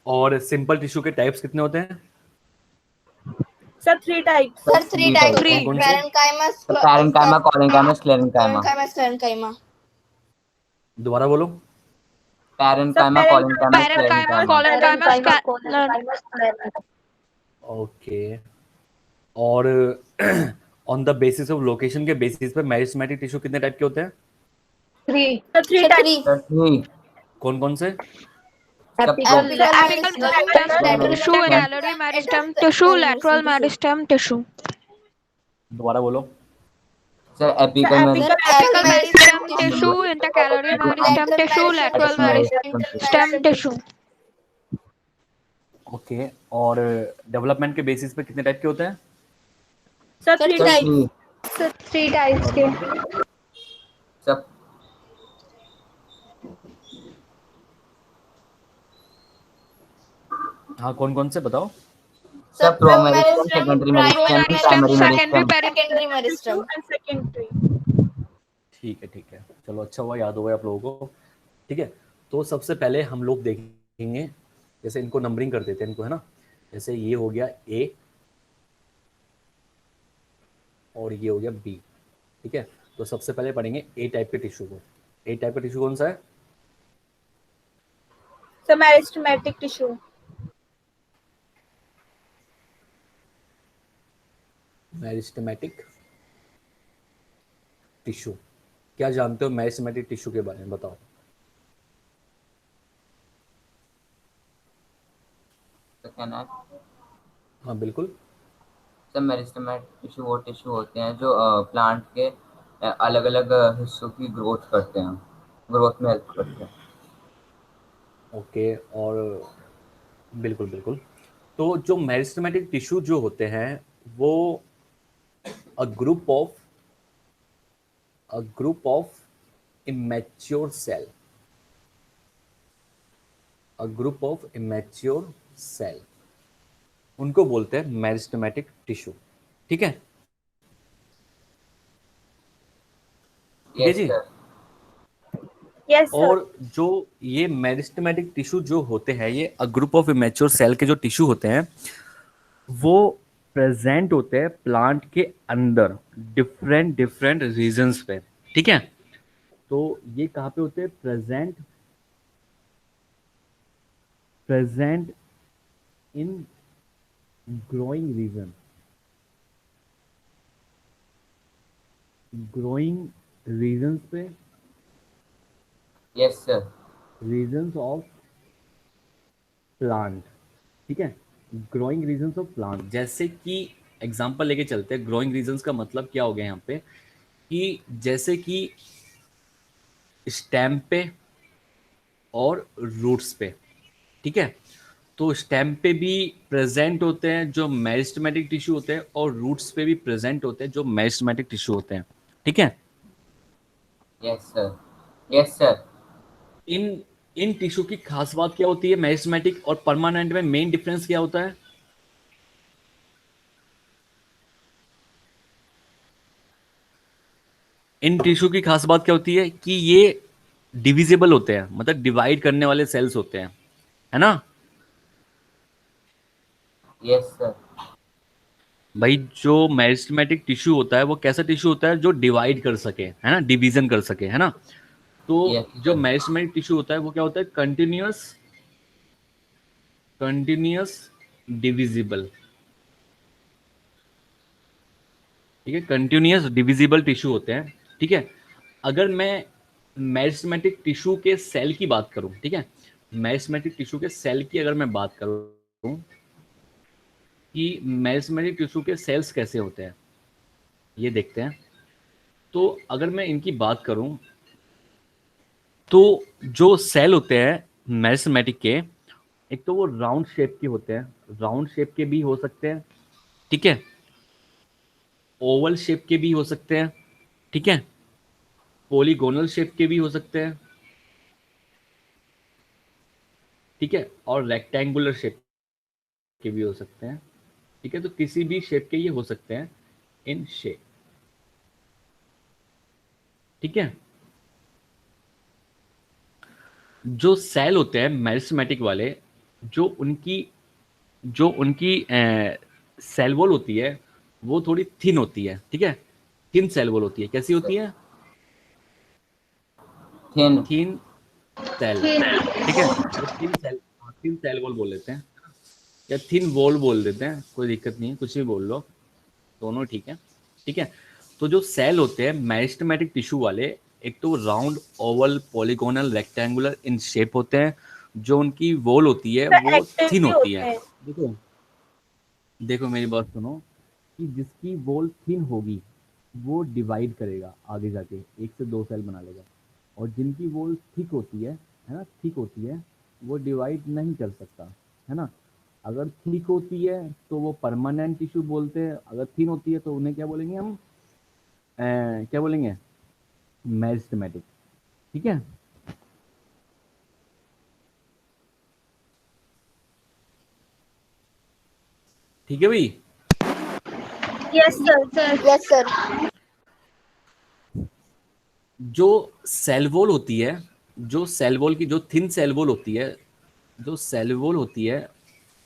और simple tissue के types कितने होते हैं? So 3 types. Sir, 3 types. Three. कौन से? Parenchyma, parenchyma, collenchyma, sclerenchyma. sclerenchyma. दोबारा बोलो। Parenchyma, collenchyma, Parenchyma, sclerenchyma. colenchyma, Colenchyma, sclerenchyma. Okay. और on the basis of location के बेसिस पे मेरिस्टेमेटिक टिश्यू कितने टाइप के होते हैं? 3. So 3 Sir, types. 3. Sir three. कौन कौन से? Apical apical meristem tissue, gallery meristem tissue, lateral meristem tissue. दोबारा बोलो। सर एपिकल Sir, में Apical meristem tissue, intercalary meristem tissue, lateral meristem tissue. Okay. और डेवलपमेंट के बेसिस पे कितने टाइप के होते हैं? So 3 sir types. Three. 3 types के. सब हाँ कौन कौन से बताओ? सब promeristem, secondary meristem, primary Secondary meristem. Secondary meristem. And secondary. ठीक है, चलो अच्छा हुआ याद हो गया आप लोगों को। ठीक है, तो सबसे पहले हम लोग देखेंगे, जैसे इनको नंबरिंग कर देते हैं इनको, है ना। जैसे ये हो गया ए और ये हो गया बी। ठीक है, तो सबसे पहले पढ़ेंगे ए टाइप के टिश्यू को। ए टाइप का टिश्यू कौन सा है? So meristematic tissue. Meristematic tissue. क्या जानते हो मेरिस्टेमेटिक टिश्यू के बारे में, बताओ। तो कहना हाँ बिल्कुल। सब मेरिस्टेमेटिक टिश्यू वो टिश्यू होते हैं जो प्लांट के अलग अलग हिस्सों की ग्रोथ करते हैं, ग्रोथ में हेल्प करते हैं। ओके। और बिल्कुल बिल्कुल। तो जो मेरिस्टेमेटिक टिश्यू जो होते हैं वो a group of immature cell, a group of immature cell, उनको बोलते हैं मेरिस्टेमेटिक टिश्यू। ठीक है, ठीक है यस जी। सर। Yes, sir. और जो ये मेरिस्टेमेटिक टिश्यू जो होते हैं, ये a group of immature cell के जो टिश्यू होते हैं वो प्रेजेंट होते हैं प्लांट के अंदर डिफरेंट डिफरेंट रीजन्स पे। ठीक है, तो ये कहाँ पे होते हैं? Present in growing region, growing regions पे, yes sir. Regions of plant. ठीक है, ग्रोइंग रीजन्स ऑफ प्लांट। जैसे कि एग्जांपल लेके चलते हैं, ग्रोइंग रीजन्स का मतलब क्या हो गया यहाँ पे कि जैसे कि स्टेम पे और रूट्स पे। ठीक है, तो स्टेम पे भी प्रेजेंट होते हैं जो मेरिस्टेमेटिक टिश्यू होते हैं और रूट्स पे भी प्रेजेंट होते हैं जो मेरिस्टेमेटिक टिश्यू होते हैं। ठीक है, yes sir. Yes sir. In in tissue की खास बात क्या होती है? मेरिस्टेमेटिक और परमानेंट में मेन डिफरेंस क्या होता है? इन टिश्यू की खास बात क्या होती है कि ये डिविजिबल होते हैं, मतलब डिवाइड करने वाले सेल्स होते हैं, है ना यस सर। भाई। जो मेरिस्टेमेटिक टिश्यू होता है वो कैसा टिश्यू होता है? जो डिवाइड कर सके, है ना, डिवीजन कर सके, है ना। तो Yes, जो sir. मेरिस्टेमेटिक टिश्यू होता है वो क्या होता है? Continuous divisible. ठीक है, कंटिन्यूअस डिविजिबल टिश्यू होते हैं। ठीक है, अगर मैं मेरिस्टेमेटिक टिश्यू के सेल की बात करूं, ठीक है, मेरिस्टेमेटिक टिश्यू के सेल की अगर मैं बात करूं कि मेरिस्टेमेटिक टिश्यू के सेल्स कैसे होते हैं, ये देखते हैं। तो अगर मैं इनकी बात करूं तो जो सेल होते हैं मेरिस्टेमेटिक के, एक तो वो राउंड शेप के होते हैं, राउंड शेप के भी हो सकते हैं, ठीक है, ओवल शेप के भी हो सकते हैं, ठीक है, पॉलीगोनल शेप के भी हो सकते हैं, ठीक है, और रेक्टेंगुलर शेप के भी हो सकते हैं, ठीक है। तो किसी भी शेप के ये हो सकते हैं इन शेप, ठीक है। जो सेल होते हैं मेरिस्टेमेटिक वाले, जो उनकी सेल वॉल होती है वो थोड़ी थिन होती है, ठीक है, थिन सेल वॉल होती है। कैसी होती है? थिन। थिन सेल, ठीक है। थिन सेल वॉल बोल देते हैं या थिन वॉल बोल देते हैं, कोई दिक्कत नहीं है, कुछ भी बोल लो, दोनों ठीक है, ठीक है। तो जो सेल होते हैं मेरिस्टेमेटिक टिश्यू वाले, एक तो round, Oval, polygonal, rectangular in shape होते हैं। जो उनकी वॉल होती है सर वो एक्टिव थिन भी होती होते है। हैं। देखो देखो मेरी बात सुनो, कि जिसकी वॉल थिन होगी वो डिवाइड करेगा आगे जाके, 1 से 2 सेल बना लेगा, और जिनकी वॉल थिक होती है ना, थिक होती है, वो डिवाइड नहीं कर सकता, है ना। अगर थिक होती है तो वो परमानेंट टिश्यू बोलते हैं, अगर थिन होती है तो उन्हें क्या बोलेंगे हम, क्या बोलेंगे, मेरिस्टेमेटिक, ठीक है। ठीक है भाई। Yes sir. Yes, sir. जो सेल वॉल होती है, जो सेल वॉल की जो थिन सेल वॉल होती है, जो सेल वॉल होती है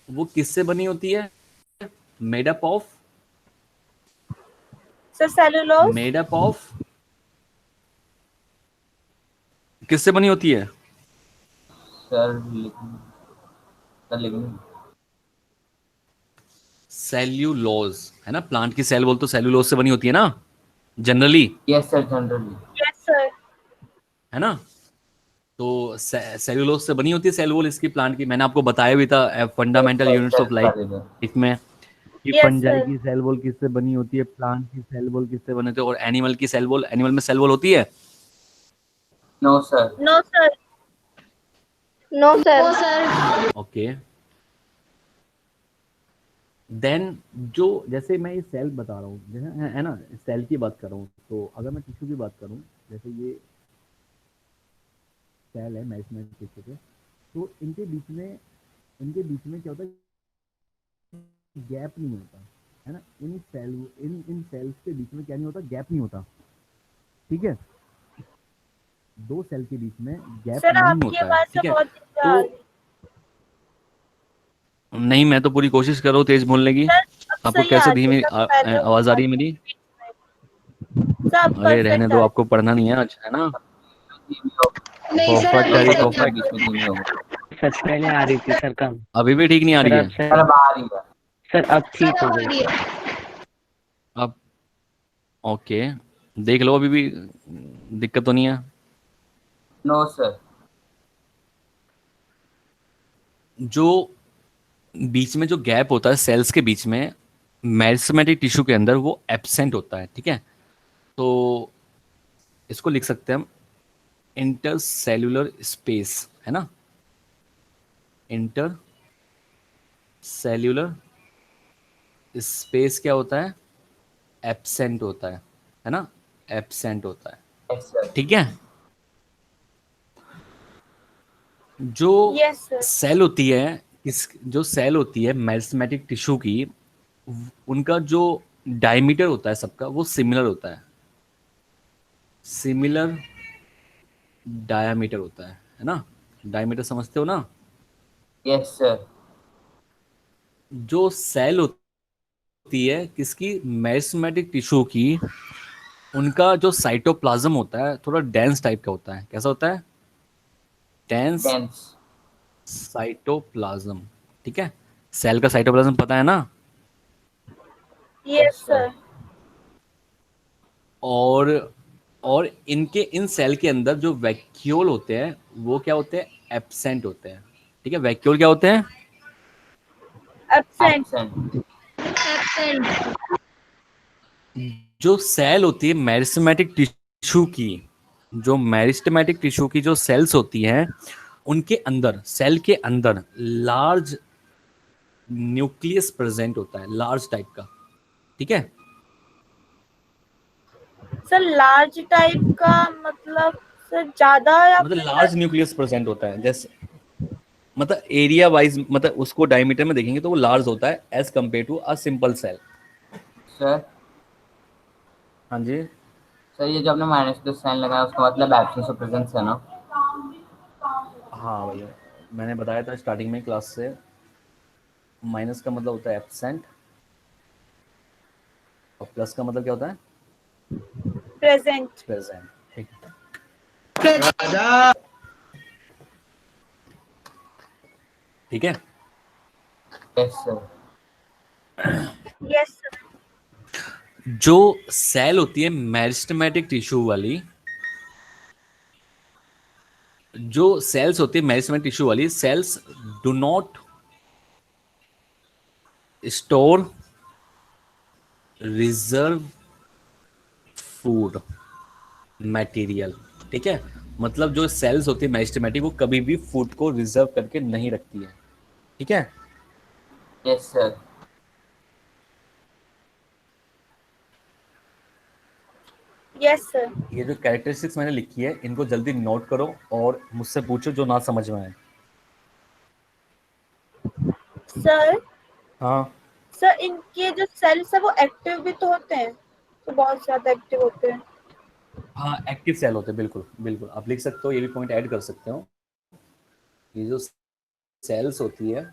वो किससे बनी होती है? Made up of, sir cellulose. Made up of, किससे बनी होती है? Sir lignin. Sir lignin. Cellulose, है ना। प्लांट की सेल वॉल तो सेल्यूलोज से बनी होती है ना generally, yes sir, generally. Yes sir. है ना। तो सेल्यूलोज से बनी होती है सेल वॉल इसकी, प्लांट की। मैंने आपको बताया भी था फंडामेंटल यूनिट्स ऑफ लाइफ इसमें, कि Yes, फंजाई sir. की सेल वॉल किससे बनी होती है, प्लांट की सेल वॉल किससे बनी होती है, और एनिमल की सेल वॉल, एनिमल में सेल वॉल होती है? No sir. No sir. No, sir. Okay. Then जो, जैसे मैं ये सेल बता रहा हूँ, जैसे है ना, सेल की बात कर रहा हूँ, तो अगर मैं टिश्यू की बात करूँ, जैसे ये सेल है मेरिस्टेमेटिक टिश्यू के, तो इनके बीच में क्या होता है, गैप नहीं होता, है ना। इन सेल्स के बीच में क्या नहीं होता, गैप नहीं होता, ठीक है। दो सेल के बीच में गैप सर नहीं आपकी होता है, आवाज से ठीक है। बहुत धीरे आ रही है। नहीं, मैं तो पूरी कोशिश कर रहा हूँ तेज बोलने की। सर अब आपको सही कैसे आ रही है, धीमी सर पहले आवाज आ रही है मेरी? सर अब अरे रहने परफेक्ट दो, आ आपको पढ़ना नहीं है आज, है ना। नहीं सर, बहुत प्यारी सर परफेक्ट। बीच में धीमी हो गई। सर पहले आ रही थी सर कम। अभी भी ठीक नहीं आ सर रही अब है? सर सर अब आ रही है। सर अब ठीक हो गई। अब ओके, देख लो अभी भी दिक्कत तो नहीं है। No sir. जो बीच में जो गैप होता है सेल्स के बीच में मेरिस्टेमेटिक टिश्यू के अंदर, वो एब्सेंट होता है, ठीक है। तो इसको लिख सकते हैं हम इंटरसेल्यूलर स्पेस, है ना। इंटर सेल्यूलर स्पेस क्या होता है? एब्सेंट होता है ना, एब्सेंट होता है, यस सर। ठीक है। जो यस सर। सेल होती है, इस जो सेल होती है मेरिस्टेमेटिक टिश्यू की, उनका जो डायमीटर होता है सबका, वो सिमिलर होता है, सिमिलर डायामीटर होता है ना। डायमीटर समझते हो ना। Yes sir. जो सेल होती है किसकी, मेरिस्टेमेटिक टिश्यू की, उनका जो साइटोप्लाज्म होता है थोड़ा डेंस टाइप का होता है। कैसा होता है? Dense dense. साइटोप्लाज्म, ठीक है। सेल का साइटोप्लाज्म पता है ना। Yes sir. और और इनके इन सेल के अंदर जो वैक्यूल होते हैं वो क्या होते हैं, एब्सेंट होते हैं। ठीक है, वैक्यूल क्या होते हैं, एब्सेंट। एब्सेंट। जो सेल होती है मेरिस्टेमेटिक टिश्यू की, जो मेरिस्टेमेटिक टिश्यू की जो सेल्स होती हैं उनके अंदर, सेल के अंदर लार्ज न्यूक्लियस प्रेजेंट होता है, लार्ज टाइप का। ठीक है, सर लार्ज टाइप का मतलब सर ज्यादा या मतलब फिर लार्ज न्यूक्लियस प्रेजेंट होता है, जैसे मतलब एरिया वाइज, मतलब उसको डायमीटर में देखेंगे तो वो लार्ज होता है as compare to a simple cell. Sir हाँ जी, सर ये जो आपने माइनस का साइन लगाया उसका मतलब एब्सेंस ऑफ प्रेजेंस है ना? हाँ भैया, मैंने बताया था स्टार्टिंग में क्लास से, माइनस का मतलब होता है एब्सेंट और प्लस का मतलब क्या होता है, प्रेजेंट। प्रेजेंट। ठीक है, ठीक है। Yes sir. Yes sir. जो सेल होती है मेरिस्टेमेटिक टिश्यू वाली, जो सेल्स होती है मेरिस्टेमेटिक टिश्यू वाली sales do not store reserve food material. ठीक है, मतलब जो सेल्स होती है मेरिस्टेमेटिक वो कभी भी फूड को रिजर्व करके नहीं रखती है। ठीक है, यस सर। Yes sir. ये जो कैरेक्टरिस्टिक्स मैंने लिखी है इनको जल्दी नोट करो और मुझसे पूछो जो ना समझ में आए। सर हाँ सर इनके जो सेल्स है वो एक्टिव भी तो होते हैं, तो बहुत ज्यादा एक्टिव होते हैं। हाँ, एक्टिव सेल होते हैं, बिल्कुल बिल्कुल, आप लिख सकते हो, ये भी पॉइंट ऐड कर सकते हो। ये जो सेल्स होती है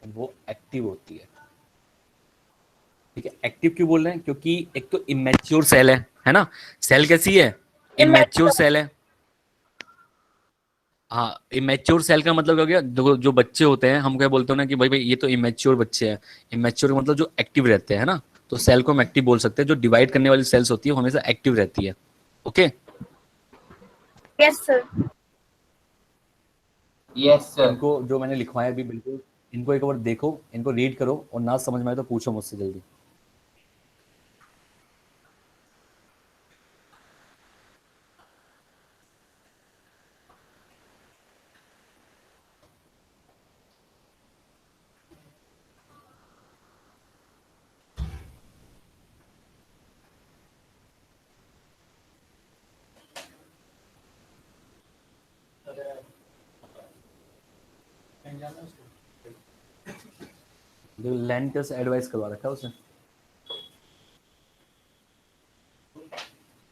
वो एक्टिव होती है। ठीक है, एक्टिव क्यों बोल रहे हैं, क्योंकि एक तो इमेच्योर सेल है ना, सेल कैसी है, इमेच्योर इमेच्योर। सेल है। हाँ, इमेच्योर सेल का मतलब क्या हो गया, जो बच्चे होते हैं हम क्या बोलते हैं ना कि भाई भाई ये तो इमेच्योर बच्चे हैं। इमेच्योर का मतलब जो एक्टिव रहते हैं, है ना, तो सेल को हम एक्टिव बोल सकते हैं। जो डिवाइड करने वाली सेल्स होती है वो हमेशा एक्टिव रहती है। Okay, yes sir. Yes sir. इनको जो मैंने लिखवाया अभी बिल्कुल, इनको एक बार देखो, इनको रीड करो और ना समझ में आए तो पूछो मुझसे जल्दी। जो लैंटस एडवाइस करवा रखा है उसे,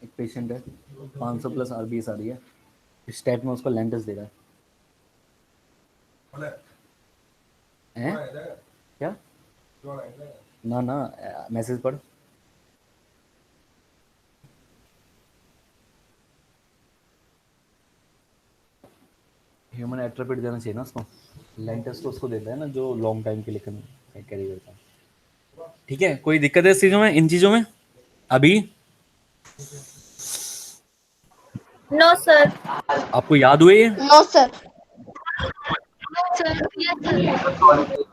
एक पेशेंट है 500 प्लस आरबीएस आ रही है, इस टाइप में उसको लैंटस दे रहा है। हैं? क्या? ना ना, मैसेज पढ़। ह्यूमन एट्रोपिट देना चाहिए ना उसको, लेंटस तो उसको देता है ना जो लॉन्ग टाइम के लिए कैरी करता है। ठीक है, कोई दिक्कत है इस चीजों में, इन चीजों में अभी? No sir. आपको याद हुए ये? No sir. Sir, yes, sir.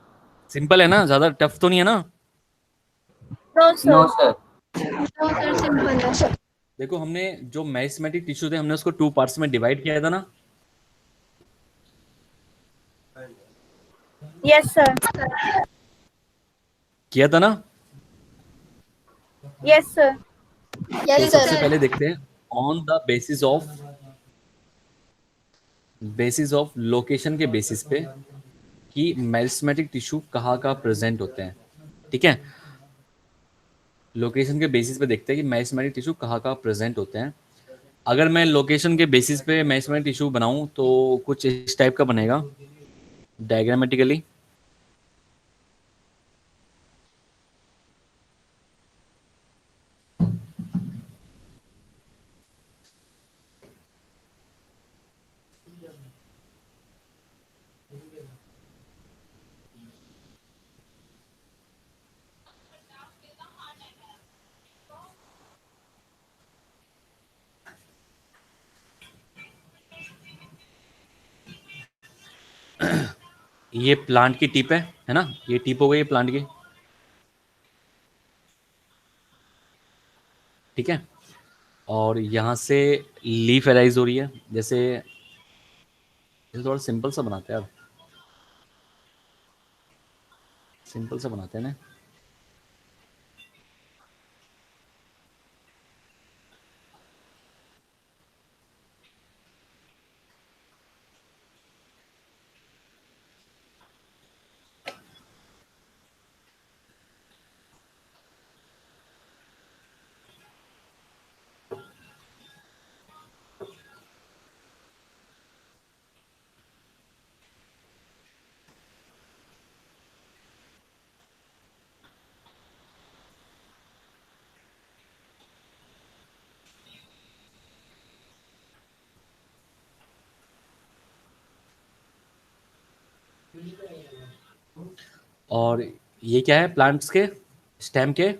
Simple है ना, ज्यादा टफ तो नहीं है ना? No no sir. Sir. No, sir, simple है. देखो, हमने जो मेरिस्टेमेटिक टिश्यू थे हमने उसको 2 पार्ट्स में डिवाइड किया था ना। Yes sir. किया था ना? Yes sir. तो यस सबसे सर। पहले देखते हैं on the basis of location के बेसिस पे कि मेरिस्टेमेटिक टिश्यू कहाँ कहाँ प्रेजेंट होते हैं। ठीक है, लोकेशन के बेसिस पे देखते हैं कि मेरिस्टेमेटिक टिश्यू कहाँ कहाँ प्रेजेंट होते हैं। अगर मैं लोकेशन के बेसिस पे मेरिस्टेमेटिक टिश्यू बनाऊं तो कुछ इस टाइप का बनेगा डायग्रामेटिकली। ये प्लांट की टिप है ना, ये टिप हो गई प्लांट की, ठीक है। और यहाँ से लीफ अराइज हो रही है, जैसे इसे थोड़ा सिंपल सा बनाते हैं यार, सिंपल सा बनाते हैं ना। और ये क्या है, प्लांट्स के स्टेम के,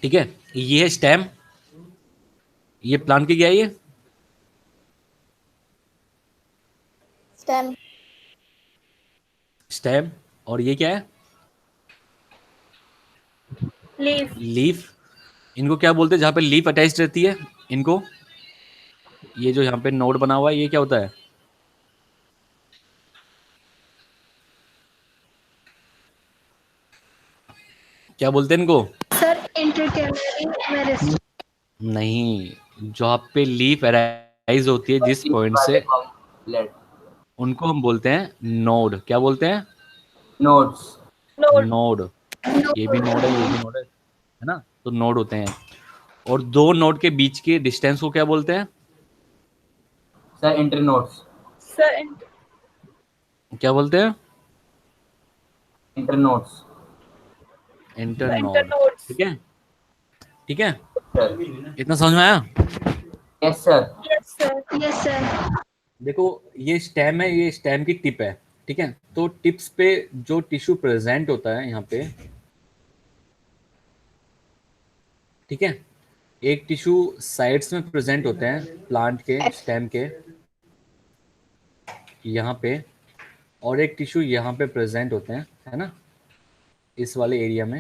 ठीक है। ये है स्टेम, ये प्लांट की क्या है, ये स्टेम। स्टेम। और ये क्या है, लीफ। लीफ। इनको क्या बोलते हैं जहाँ पे लीफ अटैच रहती है इनको, ये जो यहाँ पे नोड बना हुआ है ये क्या होता है, क्या बोलते हैं इनको? Sir intercalary meristem. नहीं, जहाँ पे लीफ अराइज होती है जिस पॉइंट से, लेट उनको हम बोलते हैं नोड। क्या बोलते हैं? नोट्स। नोड। नोड। ये भी नोड है, ये भी नोड है ना, तो नोड होते हैं। और दो नोड के बीच के डिस्टेंस को क्या बोलते हैं? Sir inter notes. सर क्या बोलते हैं? Inter notes. Inter node, internodes. ठीक है, ठीक है। सर इतना समझ में आया? Yes sir. Yes sir. Yes sir. देखो ये स्टेम है, ये स्टेम की टिप है, ठीक है। तो टिप्स पे जो टिश्यू प्रेजेंट होता है यहाँ पे, ठीक है, एक टिश्यू साइड्स में प्रेजेंट होते हैं प्लांट के स्टेम के यहाँ पे, और एक टिश्यू यहाँ पे प्रेजेंट होते हैं, है ना, इस वाले एरिया में,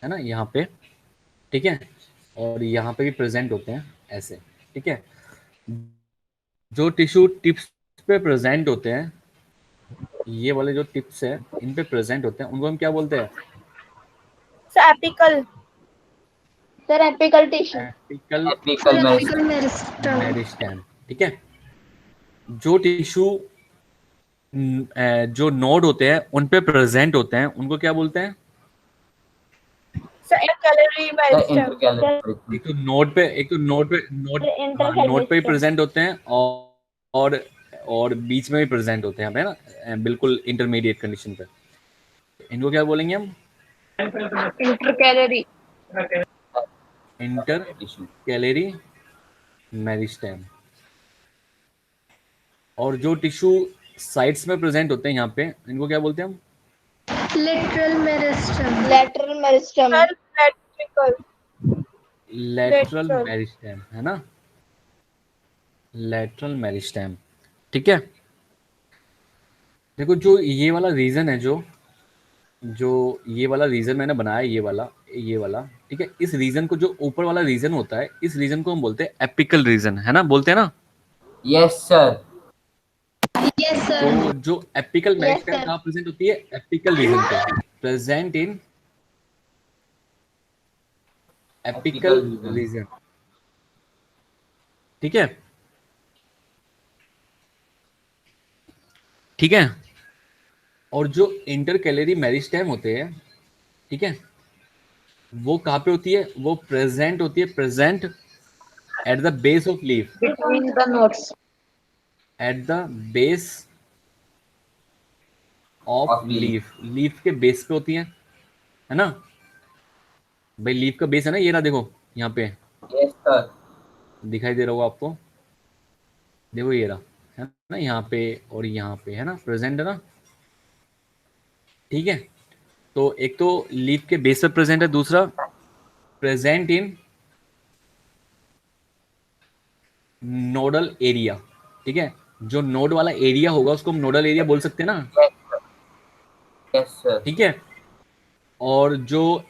है ना, यहाँ पे, ठीक है। और यहाँ पे भी प्रेजेंट होते हैं ऐसे, ठीक है। जो टिश्यू टिप्स पे प्रेजेंट होते हैं, ये वाले जो टिप्स है इन पे प्रेजेंट होते हैं, उनको हम क्या बोलते हैं? Sir apical. Sir apical tissue. Apical apical apical meristem. Meristem, ठीक है। जो टिश्यू जो नोड होते हैं उन पे प्रेजेंट होते हैं, उनको क्या बोलते हैं? Sir intercalary meristem. इंटरकैलरी। एक तो नोड पे, एक तो नोड पे, हाँ, नोड पे ही प्रेजेंट होते हैं, और और बीच में भी प्रेजेंट होते हैं, है ना, बिल्कुल इंटरमीडिएट कंडीशन पे। इनको क्या बोलेंगे हम? Intercalary. Inter tissue. Calorie meristem. और जो टिश्यू साइड्स में प्रेजेंट होते हैं यहाँ पे, इनको क्या बोलते हैं हम? Lateral meristem. Lateral meristem. Sir लेट्रिकल। लेटरल मेरिस्टेम, है ना, लेटरल मेरिस्टेम, ठीक है। देखो जो ये वाला रीजन है, जो जो ये वाला रीजन मैंने बनाया, ये वाला, ठीक है, इस रीजन को, जो ऊपर वाला रीजन होता है, इस रीजन को हम बोलते हैं एपिकल रीजन, है ना, बोलते हैं ना। Yes sir. Yes sir. तो जो एपिकल मेरिस्टेम कहाँ प्रेजेंट होती है? एपिकल रीजन पे, प्रेजेंट इन एपिकल रीजन, ठीक है, ठीक है। और जो इंटर कैलरी मेरिस्टेम होते हैं, ठीक है, वो कहाँ पे होती है? वो प्रेजेंट होती है, present at the base of leaf, between the notes. At the base of Of leaf. Leaf, leaf के बेस पे होती है ना भाई। लीफ का बेस है ना, ये रहा, देखो यहाँ पे यस सर। दिखाई दे रहा होगा आपको, देखो ये रहा है ना, यहाँ पे और यहाँ पे है ना, प्रेजेंट है ना, ठीक है। तो एक तो लीफ के बेस पर प्रेजेंट है, दूसरा प्रेजेंट इन नोडल एरिया, ठीक है। जो नोड वाला एरिया होगा उसको हम नोडल एरिया बोल सकते हैं ना, यस सर। ठीक है। और जो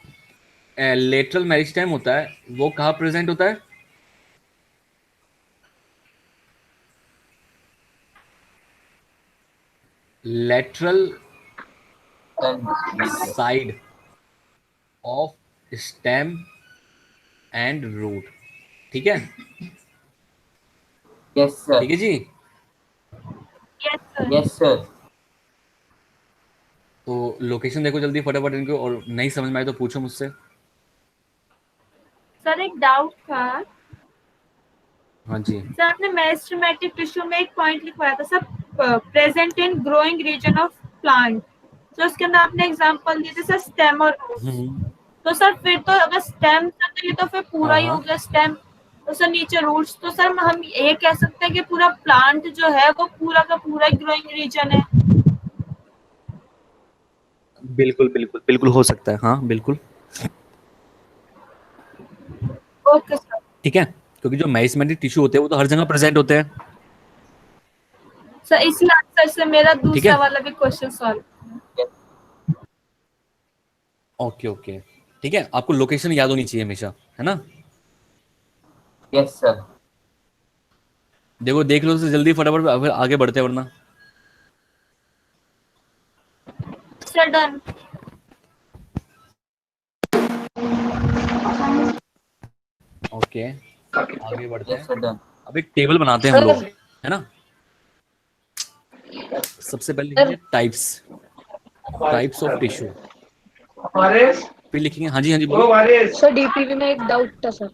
लेटरल मेरिस्टेम होता है वो कहाँ प्रेजेंट होता है? Lateral side of stem and root, ठीक है। Yes sir. ठीक है जी। Yes sir. Yes sir. तो लोकेशन देखो जल्दी फटाफट इनको, और नहीं समझ में आए तो पूछो मुझसे। सर एक डाउट था हाँ जी। सर, आपने मेरिस्टेमेटिक टिश्यू में एक पॉइंट लिखवाया था sir, present in growing region of plant, तो उसके अंदर आपने एग्जांपल दिए थे सर स्टेम और रूट। तो सर फिर तो अगर स्टेम सर ये तो फिर पूरा ही हो गया स्टेम, तो सर नीचे रूट्स, तो सर हम ये कह सकते हैं कि पूरा प्लांट जो है वो पूरा का पूरा ग्रोइंग रीजन है। बिल्कुल बिल्कुल बिल्कुल हो सकता है, हाँ बिल्कुल। Okay sir. ठीक है, क्योंकि जो मेरिस्टेमेटिक टिश्यू होते हैं वो तो हर जगह प्रेजेंट होते हैं। सर इसी आंसर से मेरा ठीक है, दूसरा वाला भी क्वेश्चन सॉल्व। Okay okay. ठीक है, आपको लोकेशन याद होनी चाहिए हमेशा, है ना। Yes sir. देखो देख लो तो जल्दी फटाफट फिर आगे बढ़ते हैं, वरना। Sir done. ओके, आगे बढ़ते यस हैं। Sir done. अब एक टेबल बनाते हैं हम लोग, है ना। सबसे पहले लिखेंगे टाइप्स, टाइप्स ऑफ टिश्यू, फिर लिखेंगे, हाँ जी हाँ जी बोलो। सर डीपीवी में एक डाउट था सर।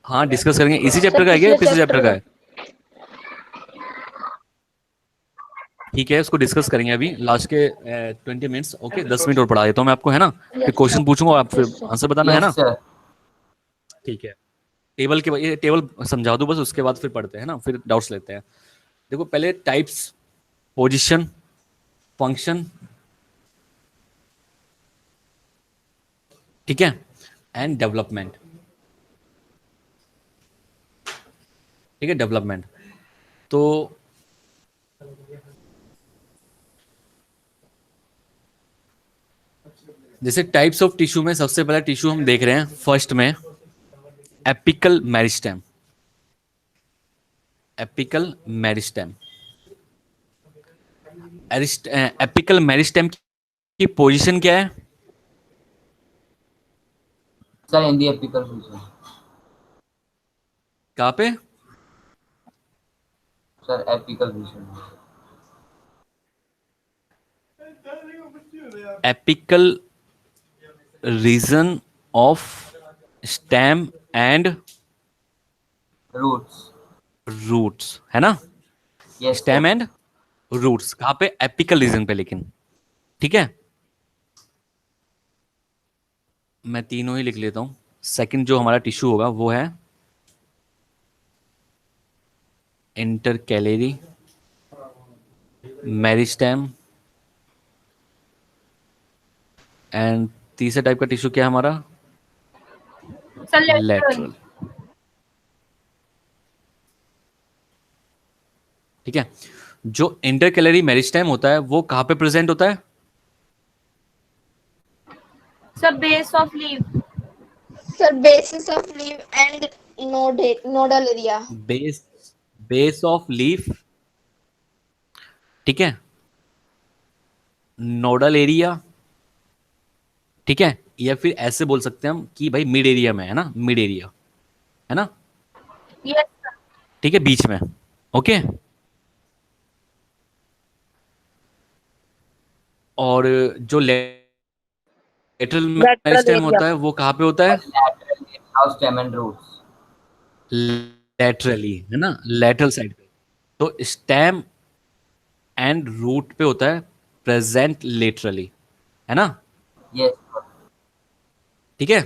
हाँ डिस्कस करेंगे, इसी चैप्टर सर का है क्या, पिछले पिछले चैप्टर चैप्टर का का। है? ठीक है, उसको डिस्कस करेंगे अभी लास्ट के 20 मिनट्स। ओके, 10 मिनट और पढ़ा देता हूँ मैं आपको, है ना। फिर क्वेश्चन पूछूंगा, आप फिर आंसर बताना, है यस ना। सर। ठीक है, टेबल के ये टेबल समझा दूं बस, उसके बाद फिर पढ़ते हैं ना, फिर डाउट्स लेते हैं। देखो पहले टाइप्स, पोजीशन, फंक्शन, ठीक है, एंड डेवलपमेंट। ठीक है, डेवलपमेंट। तो जैसे टाइप्स ऑफ टिश्यू में सबसे पहला टिश्यू हम देख रहे हैं फर्स्ट में, apical meristem. Apical meristem, apical meristem की पोजीशन क्या है? Sir in the apical region. कहाँ पे? Sir apical region. Apical region of stem and roots. Roots, है ना। Yes stem sir. And roots कहाँ पे? एपिकल रीजन पे, लेकिन ठीक है। मैं तीनों ही लिख लेता हूं। सेकंड जो हमारा टिश्यू होगा वो है इंटरकैलरी मेरिस्टेम, एंड तीसरा टाइप का टिश्यू क्या है हमारा? Sir lateral. लेटरल। ठीक है, जो इंटरकैलरी मेरिस्टेम होता है वो कहाँ पे प्रेजेंट होता है? Sir base of leave. Sir, basis of leaf and nodal area. Base, base of leaf, ठीक है, नोडल एरिया, ठीक है, या फिर ऐसे बोल सकते हैं हम कि भाई मिड एरिया में, है ना, मिड एरिया, है ना। Yes sir. ठीक है, बीच में। ओके, और जो लेटरल मेरिस्टेम होता है वो कहाँ पे होता है? Laterally how stem and roots. Laterally, है ना, लेटरल साइड पे। तो स्टेम एंड रूट पे होता है प्रेजेंट लेटरली, है ना। Yes sir. ठीक है,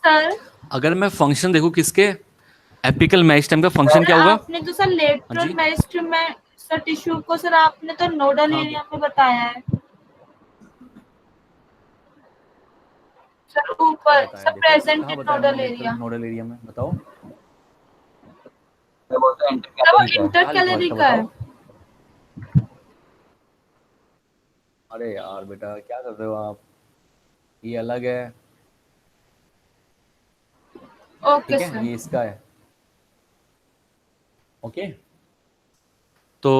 सर अगर मैं फंक्शन देखूं किसके, एपिकल मेरिस्टेम का फंक्शन सर क्या होगा? आपने जो सर हाँ लेटरल जी। मेरिस्टेम में सर टिश्यू को सर आपने तो नोडल हाँ एरिया में बताया है सर, कहाँ ऊपर बताया, सर देखो प्रेजेंट कहाँ इन बताया मैंने nodal lateral area. Nodal area में, बताओ वो तो सर वो इंटरकैलरी का है। इंटर कहाँ लिखा कैलोरी इसका, का है। बताओ। अरे यार बेटा क्या कर रहे हो आप, ये अलग है, ओके ठीक है, सर। ये इसका है, ओके। तो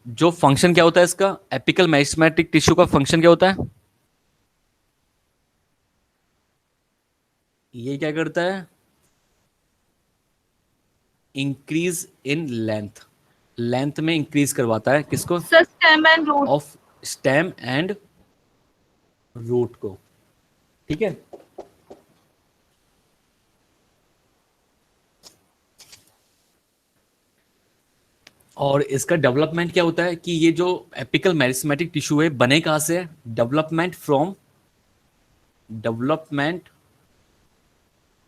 जो फंक्शन क्या होता है इसका, एपिकल मेरिस्टेमेटिक टिश्यू का फंक्शन क्या होता है? ये क्या करता है? इंक्रीज इन लेंथ, लेंथ में इंक्रीज करवाता है किसको? Sir stem and root. Of stem and root को, ठीक है। और इसका डेवलपमेंट क्या होता है कि ये जो एपिकल मेरिस्टेमेटिक टिश्यू है बने कहां से है? डेवलपमेंट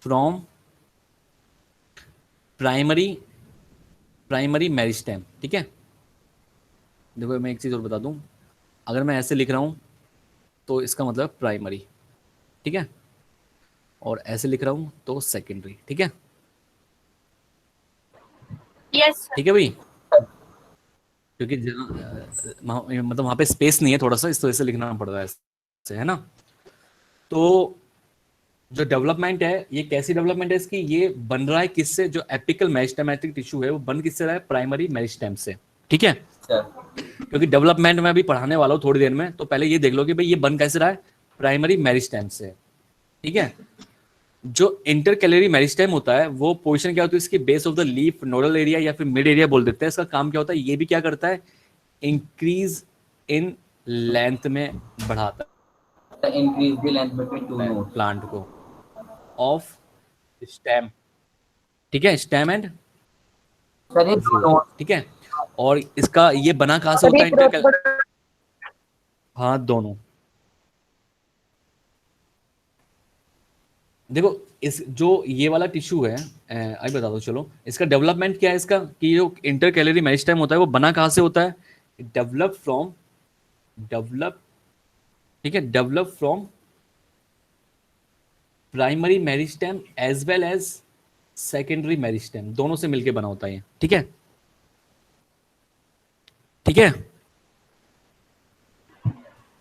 फ्रॉम प्राइमरी मेरिस्टेम, ठीक है। देखो मैं एक चीज और बता दूं, अगर मैं ऐसे लिख रहा हूं तो इसका मतलब प्राइमरी, ठीक है, और ऐसे लिख रहा हूं तो सेकेंडरी, ठीक है, यस सर। ठीक है भाई। क्योंकि मतलब वहां पे स्पेस नहीं है थोड़ा सा, इस तरह से लिखना पड़ रहा है ऐसे, है ना। तो जो डेवलपमेंट है ये कैसी डेवलपमेंट है इसकी, ये बन रहा है किससे? जो एपिकल मेरिस्टेमेटिक टिश्यू है वो बन किससे रहा है? प्राइमरी मेरिस्टेम से, ठीक है। सर क्योंकि डेवलपमेंट में अभी पढ़ाने वाला हूँ थोड़ी देर में, तो पहले ये देख लो कि भाई ये बन कैसे रहा है? प्राइमरी मेरिस्टेम से, ठीक है। जो इंटरकैलरी मेरिस्टेम होता है वो पोजीशन क्या होती है इसकी? Base of the leaf, nodal area या फिर मिड एरिया बोल देते हैं। इसका काम क्या होता है? ये भी क्या करता है? इंक्रीज इन लेंथ में बढ़ाता increase the length between two है नोड्स। प्लांट को ऑफ स्टेम, ठीक है, स्टेम एंड सर ये टू रूट, नोड्स। ठीक है। और इसका ये बना कहां से होता है? इंटर, हाँ दोनों। देखो इस जो ये वाला टिश्यू है, अभी बता दो चलो, इसका डेवलपमेंट क्या है इसका, कि जो इंटर कैलरी मेरिस्टेम होता है वो बना कहां से होता है? डेवलप, ठीक है, develop from primary meristem as well as secondary meristem, दोनों से मिलके बना होता है ये, ठीक है, ठीक है।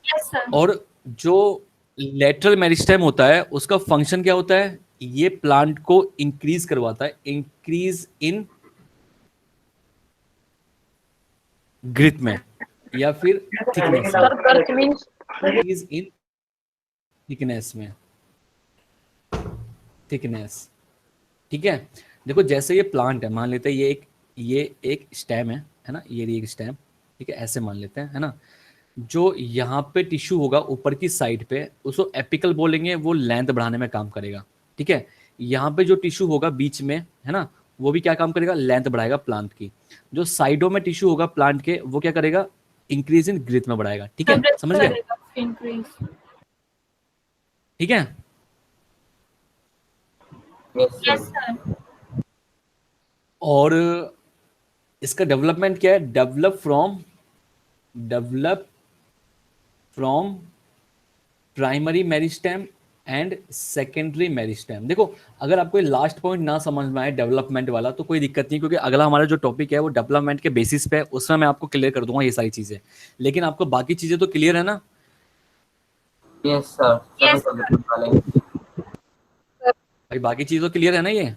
Yes sir. और जो लेटरल मेरिस्टेम होता है उसका फंक्शन क्या होता है? ये प्लांट को इंक्रीज करवाता है, इंक्रीज इन ग्रिथ में या फिर थिकनेस में, इंक्रीज इन थिकनेस में, थिकनेस, ठीक है। देखो जैसे ये प्लांट है, मान लेते हैं ये एक स्टेम है ना, ये एक स्टेम, ठीक है, ऐसे मान लेते हैं, है ना। जो यहाँ पे टिश्यू होगा ऊपर की साइड पे उसको एपिकल बोलेंगे, वो लेंथ बढ़ाने में काम करेगा, ठीक है। यहाँ पे जो टिश्यू होगा बीच में, है ना, वो भी क्या काम करेगा? लेंथ बढ़ाएगा प्लांट की। जो साइडों में टिश्यू होगा प्लांट के, वो क्या करेगा? इंक्रीज इन ग्रोथ में बढ़ाएगा, ठीक है, समझ गए? इंक्रीज। ठीक है। Yes yes sir. सर। और इसका डेवलपमेंट क्या है? Develop from primary meristem and secondary meristem. देखो अगर आपको लास्ट पॉइंट ना समझ में आए डेवलपमेंट वाला तो कोई दिक्कत नहीं, क्योंकि अगला हमारा जो टॉपिक है वो डेवलपमेंट के बेसिस पे है, उसमें मैं आपको क्लियर कर दूंगा ये सारी चीजें। लेकिन आपको बाकी चीजें तो क्लियर है ना? Yes sir. Yes, सभी डेवलपमेंट वाले। भाई बाकी चीजें तो क्लियर है ना? ये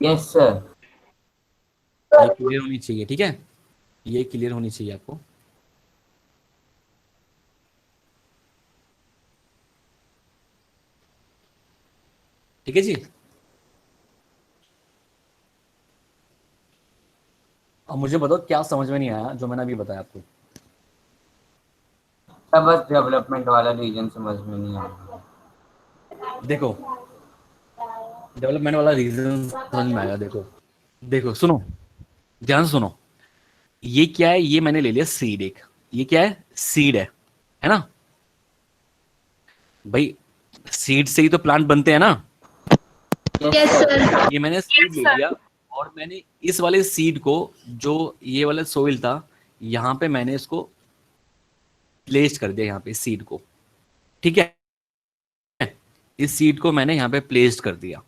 यस सर। क्लियर होनी चाहिए, ठीक है, ये क्लियर होनी चाहिए आपको। ठीक है जी। अब मुझे बताओ क्या समझ में नहीं आया जो मैंने अभी बताया आपको? सब बस डेवलपमेंट वाला रीजन समझ में नहीं आया। देखो डेवलपमेंट वाला रीजन समझ में आया। देखो देखो सुनो, ध्यान से सुनो। ये क्या है? ये मैंने ले लिया सीड एक। ये क्या है? सीड है ना भाई? सीड से ही तो प्लांट बनते हैं ना, Yes, sir. ये मैंने सीड ले लिया और मैंने इस वाले सीड को, जो ये वाला सोइल था, यहाँ पे मैंने इसको प्लेस कर दिया, यहाँ पे सीड को, ठीक है, इस सीड को मैंने यहाँ पे प्लेस कर दिया।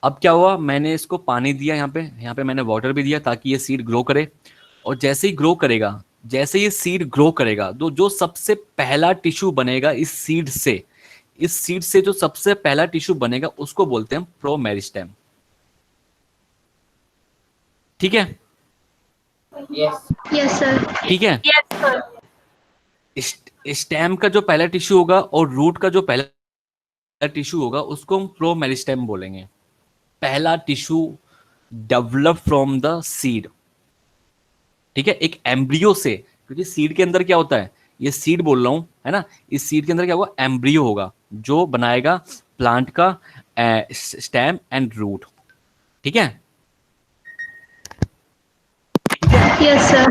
अब क्या हुआ, मैंने इसको पानी दिया, यहाँ पे मैंने वाटर भी दिया ताकि ये सीड ग्रो करे। और जैसे ही ग्रो करेगा, जैसे ये सीड ग्रो करेगा, तो जो सबसे पहला टिश्यू बनेगा इस सीड से जो सबसे पहला टिश्यू बनेगा उसको बोलते हैं प्रोमेरिस्टेम, ठीक है, यस Yes, sir. ठीक है। Yes sir. स्टेम का जो पहला टिश्यू होगा और रूट का जो पहला टिश्यू होगा उसको हम प्रोमेरिस्टेम बोलेंगे। पहला tissue develop from the seed, ठीक है, एक एम्ब्रियो से, क्योंकि सीड के अंदर क्या होता है, ये सीड बोल रहा हूं, है ना, इस सीड के अंदर क्या होगा, एम्ब्रियो होगा जो बनाएगा प्लांट का स्टेम एंड रूट, ठीक है। Yes, sir.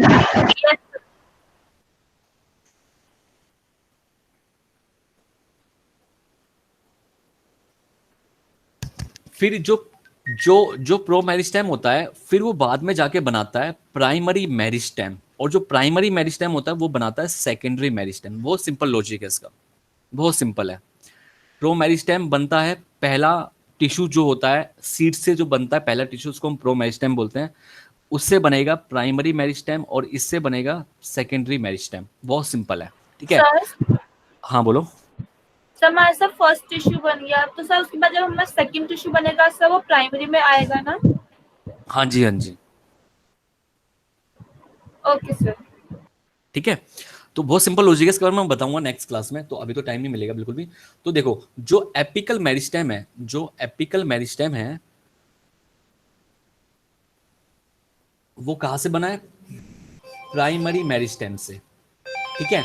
फिर जो जो जो प्रो मेरिस्टेम होता है, फिर वो बाद में जाके बनाता है प्राइमरी मेरिस्टेम, और जो प्राइमरी मेरिस्टेम होता है वो बनाता है सेकेंडरी मेरिस्टेम। बहुत सिंपल लॉजिक है इसका, बहुत सिंपल है। प्रो मेरिस्टेम बनता है, पहला टिश्यू जो होता है सीड से जो बनता है पहला टिश्यू, उसको हम प्रो मेरिस्टेम बोलते हैं, उससे बनेगा प्राइमरी मेरिस्टेम और इससे बनेगा सेकेंडरी मेरिस्टेम। बहुत सिंपल है, ठीक है। सर हाँ बोलो। सर हमारा सर फर्स्ट टिश्यू बन गया, तो सर उसके बाद जब हमारा सेकंड टिश्यू बनेगा सर वो प्राइमरी में आएगा ना? हाँ जी, हाँ जी, ओके सर। ठीक है। तो बहुत सिंपल लॉजिक है, इसके बारे में मैं बताऊंगा नेक्स्ट क्लास में, तो अभी तो टाइम नहीं मिलेगा बिल्कुल भी। तो देखो, जो एपिकल मेरिस्टेम है, जो एपिकल मेरिस्टेम है वो कहां से बना है, प्राइमरी मेरिस्टेम से, ठीक है।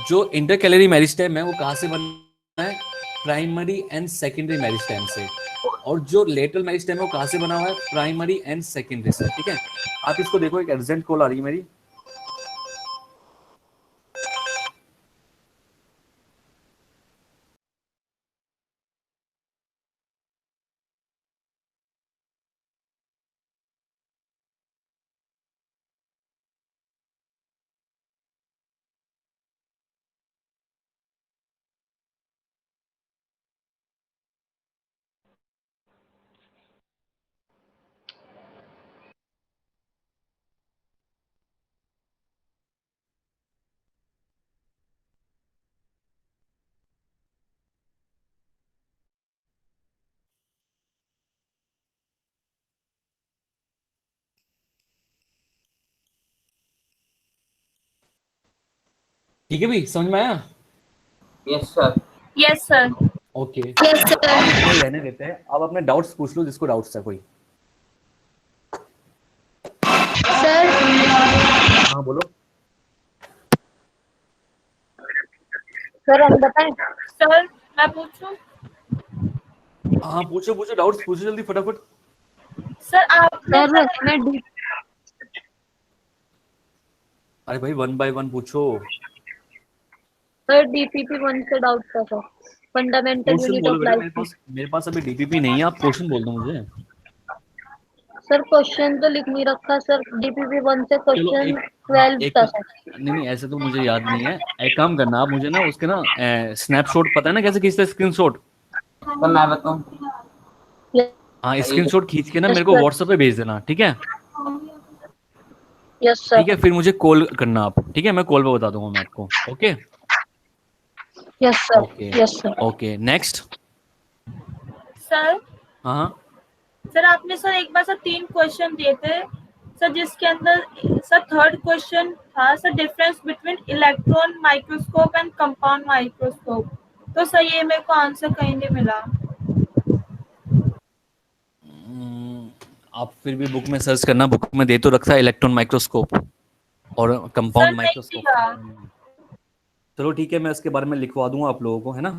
जो इंटरकैलरी मेरिस्टेम है वो कहां से बना है, प्राइमरी एंड सेकेंडरी मेरिस्टेम से। और जो लेटरल मेरिस्टेम है वो कहां से बना हुआ है, प्राइमरी एंड सेकेंडरी से, ठीक है। आप इसको देखो, एक अर्जेंट कॉल आ रही है मेरी। ठीक है भाई, समझ में आया? Yes sir. Yes sir. Okay, Yes, sir. आप इतने रहने देते हैं, आप अपने डाउट्स पूछ लो जिसको डाउट्स है कोई। Sir. हाँ बोलो। सर हम बताएं? सर मैं पूछूं? हाँ पूछो पूछो, डाउट्स पूछो जल्दी फटाफट। सर आपने सर हमें अरे भाई 1 by 1 पूछो। सर डीपीपी 1 से डाउट था सर, फंडामेंटल क्वेश्चन यूनिट बोलो ऑफ बेटा, लाइफ। मेरे पास अभी डीपीपी नहीं है, आप क्वेश्चन बोल दो मुझे। सर क्वेश्चन तो लिख नहीं रखा सर, डीपीपी 1 से चलो क्वेश्चन एक, 12 एक था सर। नहीं ऐसे तो मुझे याद नहीं है, एक काम करना आप मुझे ना उसके ना स्नैपशॉट, पता है ना कैसे खींचते हैं स्क्रीनशॉट? तो मैं बताऊं? हाँ स्क्रीनशॉट खींच के ना मेरे को व्हाट्सएप पे भेज देना, ठीक है। Yes sir. ठीक है, फिर मुझे कॉल करना आप, ठीक है, मैं कॉल पे बता दूंगा मैं आपको। Okay yes sir. Okay yes sir. Okay next. Sir हाँ हाँ सर आपने सर एक बार सर 3 क्वेश्चन दिए थे सर, जिसके अंदर सर थर्ड क्वेश्चन था sir difference between electron microscope and compound microscope. तो सर ये मेरे को आंसर कहीं नहीं मिला। आप फिर भी बुक में सर्च करना, बुक में दे तो रखा है इलेक्ट्रॉन माइक्रोस्कोप और कंपाउंड सर नहीं माइक्रोस्कोप। दिया। चलो ठीक है, मैं इसके बारे में लिखवा दूंगा आप लोगों को, है ना,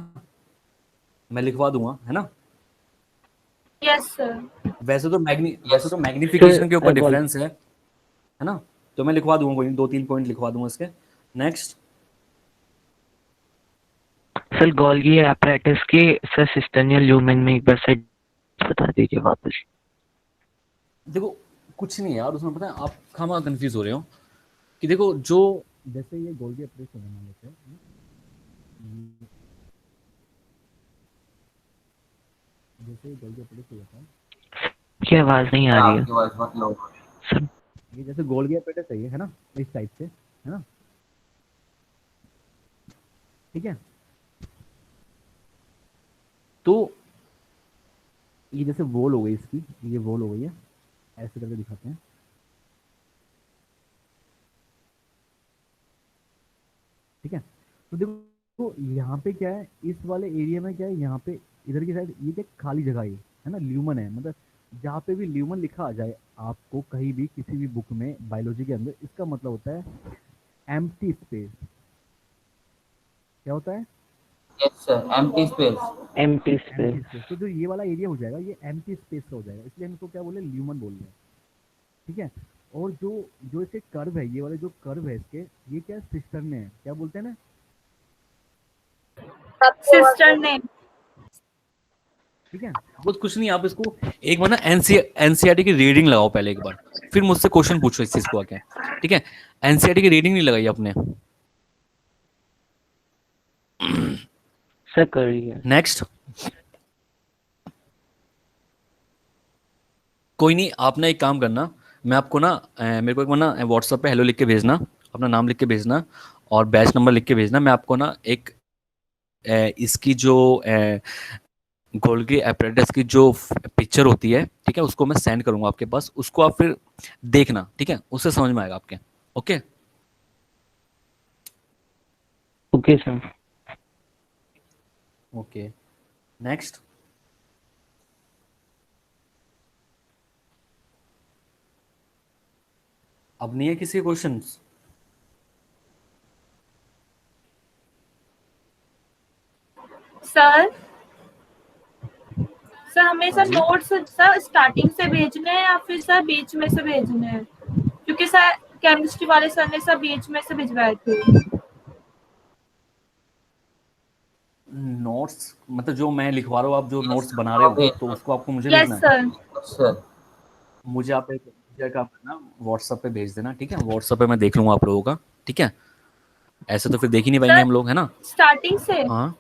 मैं लिखवा दूंगा, है ना। Yes sir. वैसे तो मैग्निफिकेशन के ऊपर डिफरेंस है ना, तो मैं लिखवा दूंगा, कोई 2-3 पॉइंट लिखवा दूंगा इसके। नेक्स्ट। सर गोल्गी एपरेटस के सर सिस्टर्नियल ल्यूमेन में एक बार से बता दीजिए वापस। देखो कुछ नहीं है यार उसमें, पता है आप खामा कंफ्यूज हो रहे हो कि देखो जो जैसे ये गोल्गी अप्रोच मान लेते हैं, जैसे ये गोल्गी अप्रोच हो जाता है, की आवाज नहीं आ रही है आपकी वॉइस बहुत लो। सर। ये जैसे गोल्गी अप्रोच चाहिए है ना, इस टाइप से है ना, ठीक है। तो ये जैसे वॉल हो गई इसकी, ये वॉल हो गई है, ऐसे करके दिखाते हैं, ठीक है। तो देखो यहाँ पे क्या है, इस वाले एरिया में क्या है, यहाँ पे इधर की साइड ये क्या खाली जगह है ना, ल्यूमन है, मतलब जहाँ पे भी ल्यूमन लिखा आ जाए आपको कहीं भी किसी भी बुक में बायोलॉजी के अंदर, इसका मतलब होता है एम्प्टी स्पेस। क्या होता है? Yes sir, empty space. Empty empty space. Space. तो जो ये वाला एरिया हो जाएगा ये एम्प्टी स्पेस का हो जाएगा, इसलिए हम इसको क्या बोले, ल्यूमन बोल रहे हैं, ठीक है। और जो जो इसके कर्व है, ये वाले जो कर्व है इसके, ये क्या सिस्टर ने है, क्या बोलते हैं ना, सिस्टर ने। ठीक है। बहुत कुछ नहीं, आप इसको एक बार ना एनसीईआरटी की रीडिंग लगाओ पहले एक बार, फिर मुझसे क्वेश्चन पूछो इस चीज को आके, ठीक है। एनसीईआरटी की रीडिंग नहीं लगाई आपने। सर करिए। नेक्स्ट। कोई नहीं, आप ना एक काम करना, मैं आपको ना मेरे को एक बार ना व्हाट्सएप पे हेलो लिख के भेजना, अपना नाम लिख के भेजना और बैच नंबर लिख के भेजना। मैं आपको ना एक इसकी जो गोल्गी एपरेटस की जो पिक्चर होती है, ठीक है, उसको मैं सेंड करूंगा आपके पास, उसको आप फिर देखना, ठीक है, उससे समझ में आएगा आपके। Okay okay sir. Okay. Next. अब नहीं है किसी क्वेश्चंस? सर सर हमें सर नोट्स सर स्टार्टिंग से भेजने हैं या फिर सर बीच में से भेजने हैं, क्योंकि सर केमिस्ट्री वाले सर ने सर बीच में से भिजवाए थे। नोट्स मतलब जो मैं लिखवा रहा हूँ, आप जो Yes, नोट्स बना रहे आप हो, भेज तो दो। उसको आपको मुझे यस भेजना है। सर। सर मुझे आप एक काम करना, व्हाट्सएप पे भेज देना, ठीक है, व्हाट्सएप पे मैं देख लूंगा आप लोगों का, ठीक है। ऐसे तो फिर देख ही नहीं पाएंगे सर हम लोग, है ना। स्टार्टिंग से। हाँ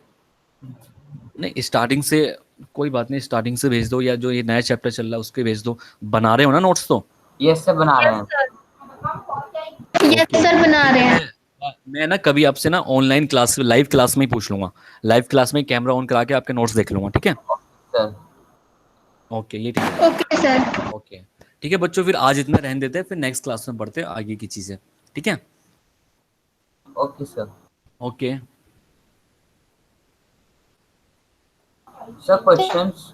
नहीं, स्टार्टिंग से कोई बात नहीं, स्टार्टिंग से भेज दो, या जो ये नया चैप्टर चल रहा है उसके भेज दो। बना रहे हो ना नोट्स तो? यस सर, बना रहे यस हैं। सर। यस ओके सर बना ठीक रहे है। हैं। मैं ना कभी आपसे ना ऑनलाइन क्लास, लाइव क्लास में ही पूछ लूंगा, लाइव क्लास में कैमरा ऑन करा के आपके नोट्स देख लूंगा, ठीक है। सर ओके ये ठीक है। Okay sir. ओके ठीक है बच्चों, फिर आज इतना रहने देते हैं, फिर नेक्स्ट क्लास में बढ़ते हैं आगे की चीजें, ठीक है। Okay sir. Okay. Sir questions